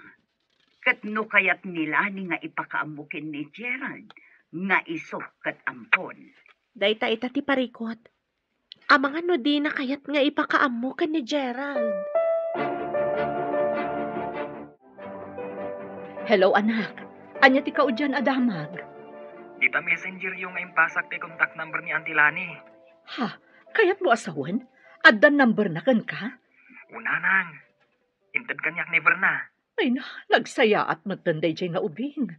Katno kayat nila ni nga ipakaamukin ni Gerald. Nga iso kat ampon. Dayta ita ti parikot. Amang ano di na kayat nga ipakaammo ka ni Gerald. Hello, anak. Anya ti kaudyan adamag. Di ta messenger yung impasak ti contact number ni Auntie Lani. Ha? Kayat mo asawan? Addan number na kan ka? Una nang. Intad kanyak ni Verna. Ay na, nagsaya at magtanday dyan nga ubing.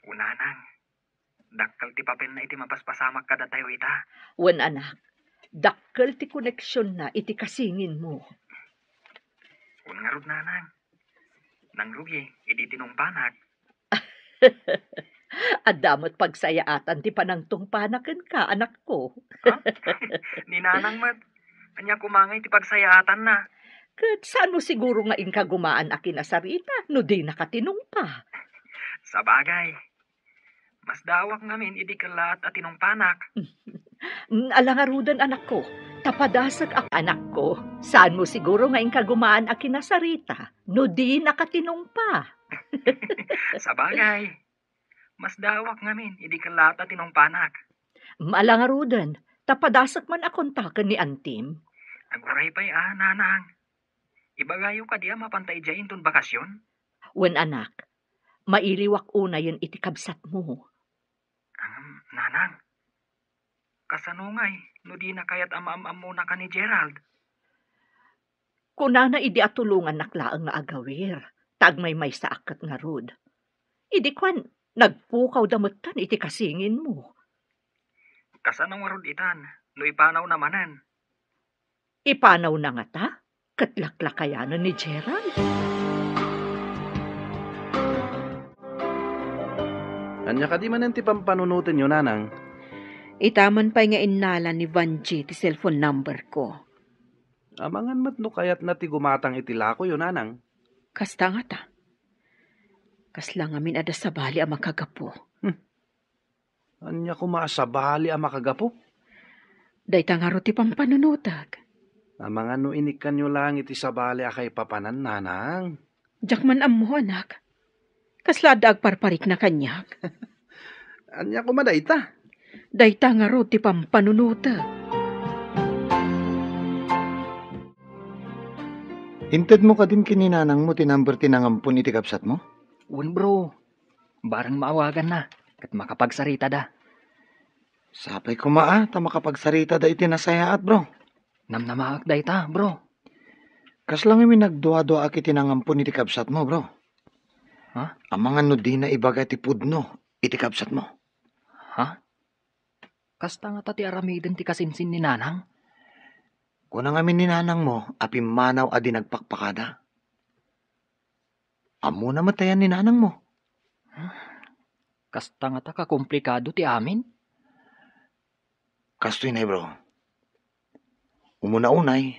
Una nang. Dakkal ti papel na iti mapaspasamak kada tayo ita. Wan anak, dakkel ti koneksyon na iti kasingin mo. Una nga rod nanang. Nang rugi, iti tinungpanak. Adamot pagsayaatan ti panangtong panaken ka, anak ko. Ha? Ni nanang mat. Anya kumangay ti pagsayaatan na. Kat saan mo siguro nga inka gumaan akin na sarita, no di nakatinong pa. Sa bagay. Mas dawak ngamin idi kalat at tinungpanak. Alangarudan anak ko, tapadasag ak anak ko. Saan mo siguro nga inka gumaan akin na sarita, no di nakatinong pa. Sa bagay. Mas dawak ngamin idi kalat at tinungpanak. Alangarudan, tapadasag man akontakan ni Antim. Aguray pa'y nanang. Ibagayo ka diya mapantay dyan ton bakasyon? Wen anak, mailiwak una yun iti kabsat mo. Nanang, kasanungay, no di na kaya't amaam muna ka ni Gerald. Kunana idi atulungan naklaang nga agawir, tagmay may sa akat nga rod. Idi kwan, nagpukaw damutan iti kasingin mo. Kasanong warod itan, no ipanaw namanan. Ipanaw na nga ta? Katlaklakayanan ni Gerald. Anya ka di man ti pampanunutin yun, nanang. Itaman pa nga inala ni Vanji ti cellphone number ko. Amangan mat no kayat na ti gumatang itilako yun, nanang. Kasta nga ta. Kaslang amin ada sa bali ang makagapo. Anya ko maasabali ang makagapo. Dayta nga ro ti pampanunutag. Amang ano inikan nyo lang iti sabali akay papanan, nanang. Jak man ammo anak. Kaslada agparparik na kanyak. Anya ko madayta. Dayta nga ro ti pampanunutag. Inted mo ka din kininanang mo tinamber tinangampun iti kapsat mo? Un bro, barang maawagan na, kat makapagsarita da. Sapay ko maa, ta makapagsarita da iti nasayaat bro. Namnamaak da ita, bro. Kas lang imi nagdua-dua aki tinangampun iti kapsat mo bro. Ha? Amangan no di na ibaga ti pudno iti kapsat mo. Ha? Kasta nga tati aramiden ti kasinsin ni nanang? Kunang amin ni nanang mo, api manaw adi nagpakpakada. Amo na matayan ni nanang mo. Kasta nga ta kakomplikado ti amin? Kastoy na bro. Umuna-unay,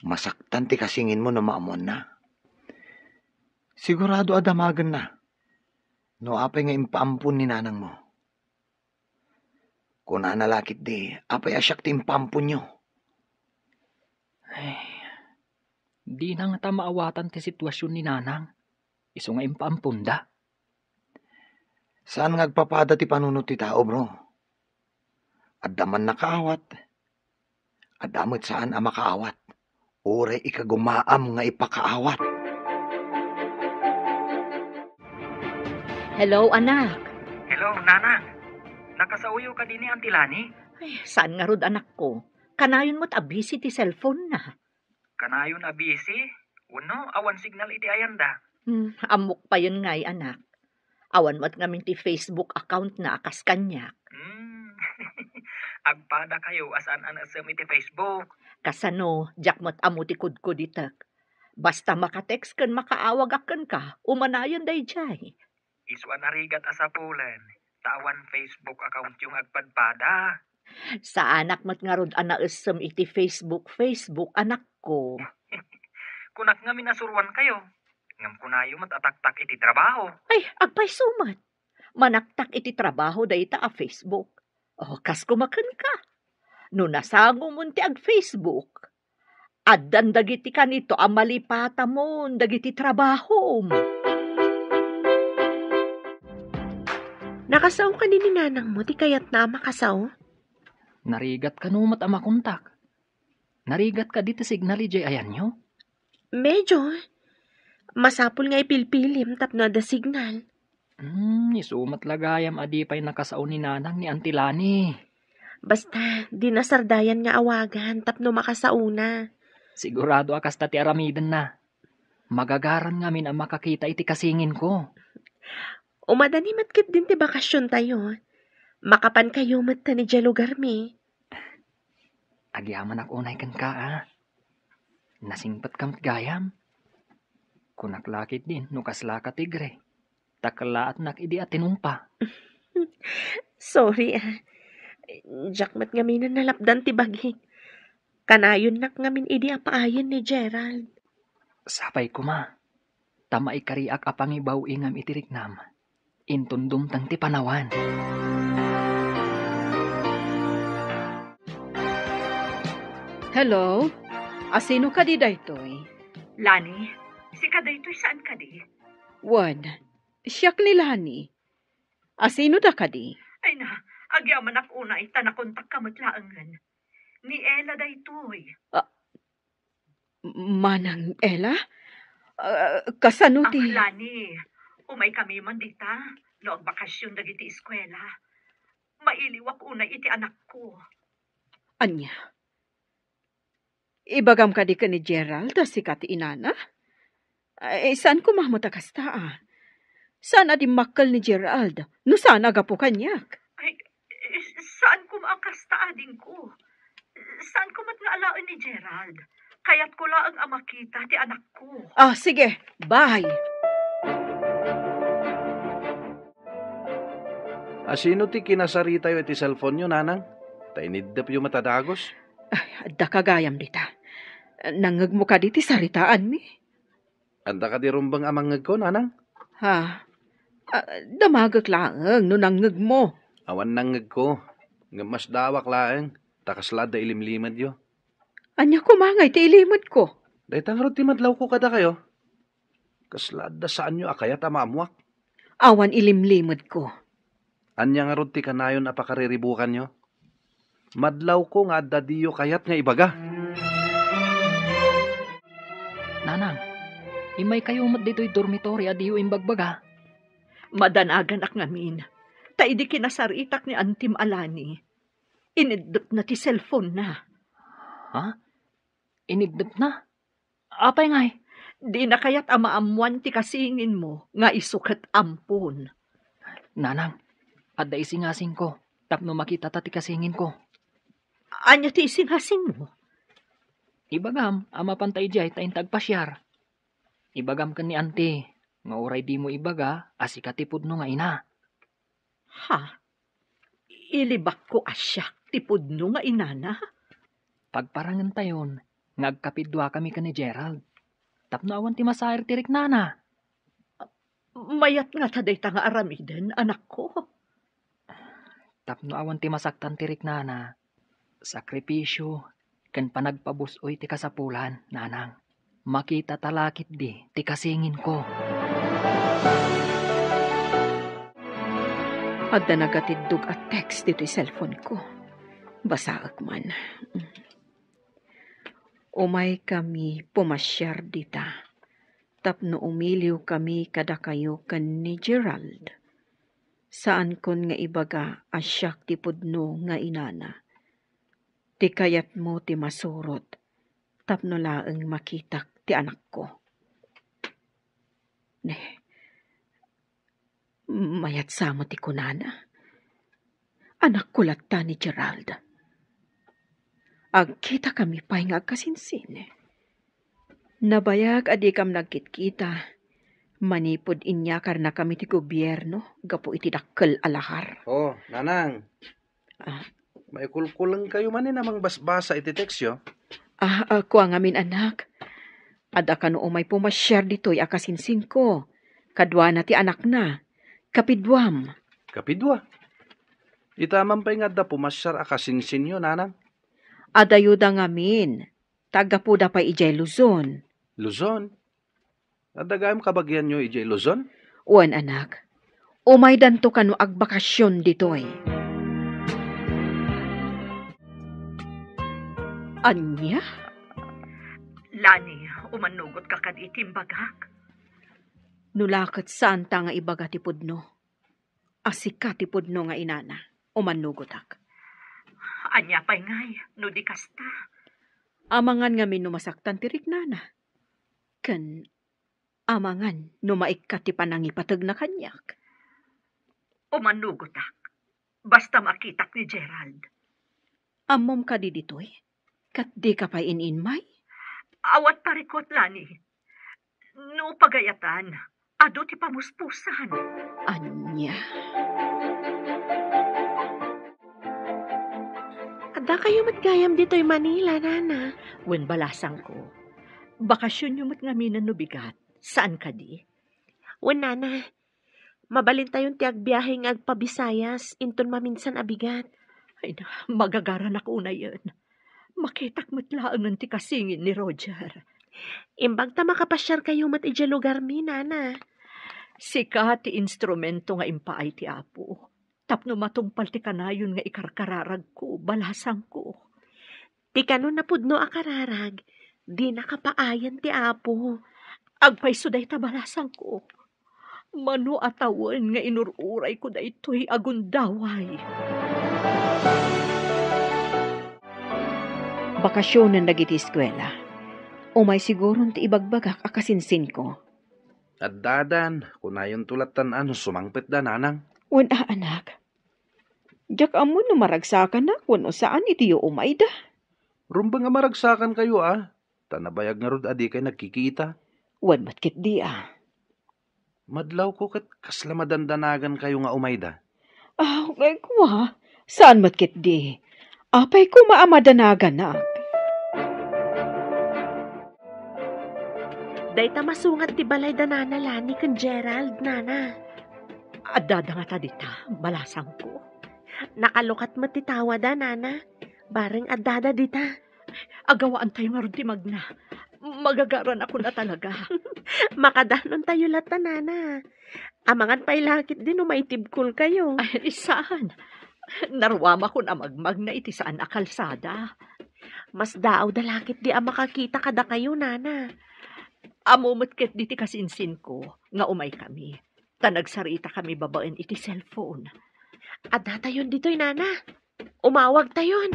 masaktan ti kasingin mo na maamon na. Sigurado adamagan na. No apay nga impaampun ni nanang mo. Kung nanalakit di, apay asyak ti impampun nyo. Ay, di na nga ta maawatan ti sitwasyon ni nanang. Iso nga impampunda. Saan ngagpapada ti panunot ti tao bro? Adaman nakaawat. Adamot saan ang makaawat. Ore ikagumaam nga ipakaawat. Hello, anak. Hello, nanang. Nakasauyo ka din ni Auntie Lani? Ay, saan nga rod anak ko? Kanayon mo't abisi ti cellphone na. Kanayon na busy? Uno, awan signal iti ayanda. Amok pa yun nga'y anak. Awan mo't ngamin ti Facebook account na akas kanyak. Agpada kayo asan an asem iti Facebook. Kasano, jak mo't amo ti kudkud itak. Basta makatext kan makaawag akan ka, umanayon day jay. Iswa narigat asapulen. Tawan Facebook account yung agpadpada. Sa anak mo't nga rod anaesem iti Facebook anak ko. Kunak nga minasuruan kayo. Ngam kunayo matataktak iti trabaho. Ay, agpay sumat. Manaktak iti trabaho dayta a Facebook. O, kas kumakan ka. No nasango mo ti ag Facebook. Addan dagiti kanito ang malipata mo, dagiti trabaho mo. Nakasaw ka ni nanang mo, ti kayat na makasaw? Narigat ka numat ang makontak. Narigat ka dito signal ijay ayan nyo? Medyo. Masapul nga ipilpilim tapno da signal. Isumat lagayam adipay nakasaw ni nanang ni Auntie Lani. Basta, di nasardayan nga awagan tapno makasauna. Sigurado akas tati aramiden na. Magagaran ngamin ang makakita iti kasingin ko. Umadani matkit din ti bakasyon tayo. Makapan kayo matta ni dya lugar mi. Agyaman ak unay kan ka Nasingpat kamat gayam. Kunaklakit din nukasla ka tigre. Takalaat nak idi at tinumpa. Sorry Jakmat ngamin na nalapdan ti baging. Kanayon nak ngamin idi apaayon ni Gerald. Sapay ko ma. Tama ikariak apangibaw ingam itiriknam. Intundum tang ti panawan. Hello? Asino ka di daytoy? Lani, si kadaytoy saan ka di? Wan, siyak ni Lani. Asino da ka di? Ay na, agyaman ak una ita nakontak ka matlaangan. Ni Ella daytoy. Manang Ella? Kasano ti? Lani, umay kami man dita. No, bakasyon dagiti eskwela. Mailiwak una iti anak ko. Anya? Ibagam ka di ka ni Gerald si kati inana? Saan kumamot akasta? Saan adi makal ni Gerald? No saan agapo kanyak? Ay, saan ko maakasta ading ko? Saan ko mat nga alaon ni Gerald? Kaya't ko lang ang makita ti anak ko. Sige. Bye. Asino ti kinasarita yo iti cellphone nyo, nanang? Tainidap yung matadagos? Da kagayam dita. Nangag mo ka diti saritaan mi. Anda ka di rumbang amangag ko, nanang? Ha? Damagak laang no nangag mo. Awan nangag ko. Nga mas dawak laeng. Takaslad da ilimlimad yo. Anya kumangay ti ilimod ko. Dahitang ro ti madlaw ko kada kayo. Kaslad da saan nyo akayat amamuak. Awan ilimlimod ko. Anya nga ro ti kanayon apakariribukan nyo. Madlaw ko nga dadiyo kayat nga ibaga. Nanang, imay kayo mat dito'y dormitory adiyo imbagbaga. Madanagan ak ngamin. Ta idi kinasaritak ni Antim Alani. Inidot na ti cellphone na. Ha? Inibdot na? Apay ngay? Di na kayat amaamuan ti kasingin mo nga isukat ampon. Nanang, adda isingasing ko. Tapno makita ta ti kasingin ko. Anya ti isinghasing mo? Ibagam, ama pantay jay ta intagpasyar. Ibagam kan ni ante, nga oray di mo ibaga, asikatipod no nga ina. Ha? Ilibak ko asyak tipod no nga inana? Pagparangan tayon, ngagkapidwa kami ka ni Gerald. Tapno awan ti masayar tirik nana. Mayat nga taday ta nga aramiden, anak ko. Tapno awan ti masaktan tirik nana. Sakripisyo, kan panagpabusoy ti kasapulan, nanang. Makita talakit di, ti kasingin ko. Adda nagatidog at text dito'y cellphone ko. Basaak man. Umay kami pumasyar dita. Tapno umiliw kami kada kayo kan ni Gerald. Saan kon nga ibaga asyak ti pudno nga inana. Ti kayat mo ti masurot. Tapno laeng makitak ti anak ko. Mayat samo ti kunana. Anak ko latta ni Gerald. Agkita kami pa'y nga kasinsin. Nabayag adi kam nagkitkita. Manipod inyakar na kami ti gobyerno. Gapo iti dakkel alahar. Oh, nanang. May kulkulang kayo man namang basbasa iti teksyo. Ako ang amin anak. Ada ka no umay pumasyar dito'y akasinsin ko. Kadwa na ti anak na. Kapidwam. Kapidwa. Itaman pa'y nga da pumasyar akasinsin nyo, nanang. Adayuda ngamin. Tagapuda pa ijay Luzon. Luzon? Adagayam kabagyan nyo ijay Luzon? Uwan anak. Umay danto ka no agbakasyon dito'y. Anya? Lani, umanugot ka kaditim bagak. Nulakat saan ta nga ibaga ti pudno. Asika ti pudno nga inana. Umanugotak. Anya pa'y ngay, no di kasta. Amangan nga minumasaktan ti riknana. Ken amangan no maikkat ti panangipatag na kanyak. Umanugotak. Basta makitak ni Gerald. Amom ka di ditoy. Kat di ka pa ininmay. Awat parikot, Lani. No pagayatan, ado ti pamuspusan. Anya. Ada kayo matgayam dito'y Manila, nana. Wen balasang ko. Bakasyon yung matngaminan no bigat. Saan ka di? Wen, nana. Mabalin tayong tiag biyahe ng agpabisayas, inton maminsan abigat. Ay na, magagaran ako na yun. Makitak matlaan ng tikasingin ni Roger. Imbag ta makapasyar kayo mat ija lugar mi, nana. Sika ti instrumento nga impaay ti apo. Tapno matungpal ti kanayon nga ikarkararag ko, balasang ko. Ti kanon na pudno akararag, di nakapaayan ti apo. Agpayso day ta balasang ko. Mano atawan nga inururay ko da ito'y agundaway. Bakasyonan dagiti eskwela. Umay siguron ti ibagbagak akasinsin ko. At dadan, kunayon tulatan ano sumangpit da, nanang. Wen anak. Diyak amo no maragsakan na kuno saan itiyo umay da. Rumba nga maragsakan kayo Tanabayag nga rod adi kay nagkikita. Wen matkit di Madlaw ko kat kasla madandanagan kayo nga umay da. Okay ko Saan matkit di? Apay ko maamadanagan na. Day ta masungat ti balay da nana Lani kan Gerald, nana. Adada nga ta dita, balasang ko. Nakalukat mo titawa da, nana. Bareng adada dita. Agawaan tayo nga ron ti Magna. Magagaran ako na talaga. Makadanon tayo lata, nana. Amangan pa'y lakit din umaitibkul kayo. Ay, saan? Narwama ko na magmag na iti saan a kalsada. Mas daaw da lakit di makakita kada kayo, nana. Amumot ket diti kasinsin ko, nga umay kami. Tanagsarita kami babaen iti cellphone. Adda tayon dito'y, nana. Umawag tayon.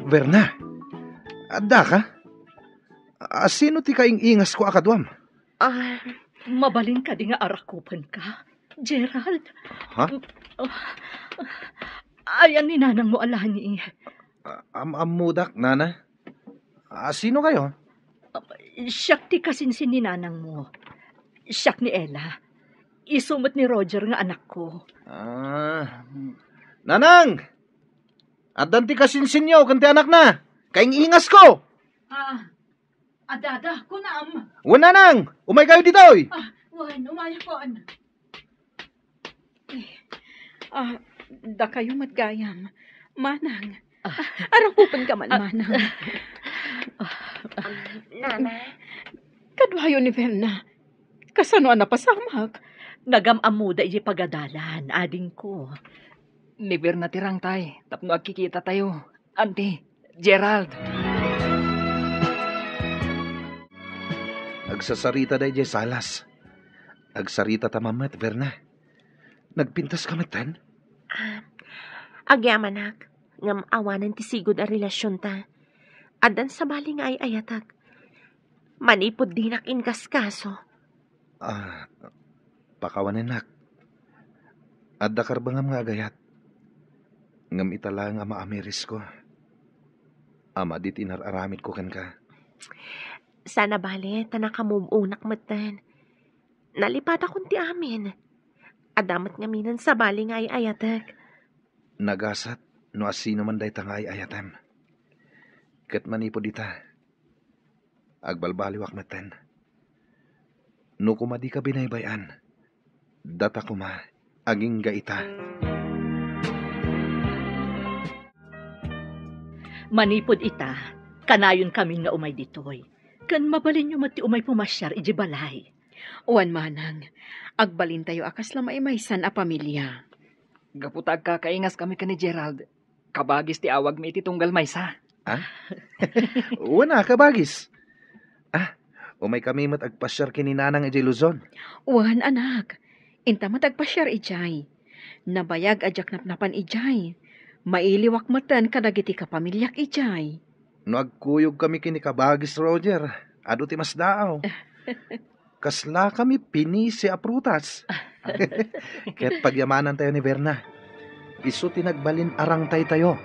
Verna, adda ka? Sino ti kaing ingas ko akadwam? Ah, Mabalin ka di nga arakupan ka. Gerald. Ha? Ayan ni nanang mo alani. Amudak, nana? Sino kayo? Siyak ti kasinsin ni nanang mo. Siyak ni Ella. Isumot ni Roger nga anak ko. Nanang! Addan ti kasinsin nyo, kanti anak na. Kaing ingas ko! Adada, kunam. Wan, nanang! Umay kayo dito, oy! Wan, umaya ko, Da kayo matgayam. Manang. Arakupan ka man, manang. nana. Kadwayo ni Verna. Kasano na pasamak? Nagamamuda iti pagadalan, ading ko. Ni Verna tirang tay. Tapno agkikita tayo. Auntie, Gerald. Agsasarita day jay salas. Agsarita tamamat, Verna. Nagpintas ka matan? Agyamanak. Ngam awanan ti sigod a relasyon ta. Adan sa bali nga ay ayatag. Manipod dinak inkaskaso. Pakawanenak. Adda karbangam nga agayat. Ngam itala nga maamiris ko. Ama dit inararamid ko kan ka. Sana bali, tanakamubunak matan. Nalipat akong ti amin. Adamat nga minan sa bali nga ay ayatag. Nagasat no asino man day tangay ayatem. Ket manipod dita. Agbalbaliwak matan. No kumadi ka binaybayan. Data kuma aging gaita. Manipod ita, kanayon kami nga umay ditoy. Kan mabalin nyo mati umay pumasyar iji balay. Wan, manang. Agbalin tayo akas lamay maysan a pamilya. Gaputag ka kaingas kami ka ni Gerald. Kabagis ti awag mi iti tunggal maysa. Wana, kabagis. Umay kami mat agpasyar kininanang iji Luzon. Wan, anak. Inta matagpasyar ijay. Nabayag ajak napnapan ijay. Mailiwak matan kadagiti kapamilyak ijay. No agkuyog kami kini kabagis, Roger. Ado ti mas daaw. Kasla kami pinisi a prutas. Ket pagyamanan tayo ni Verna. Isu tinagbalin arang tayo.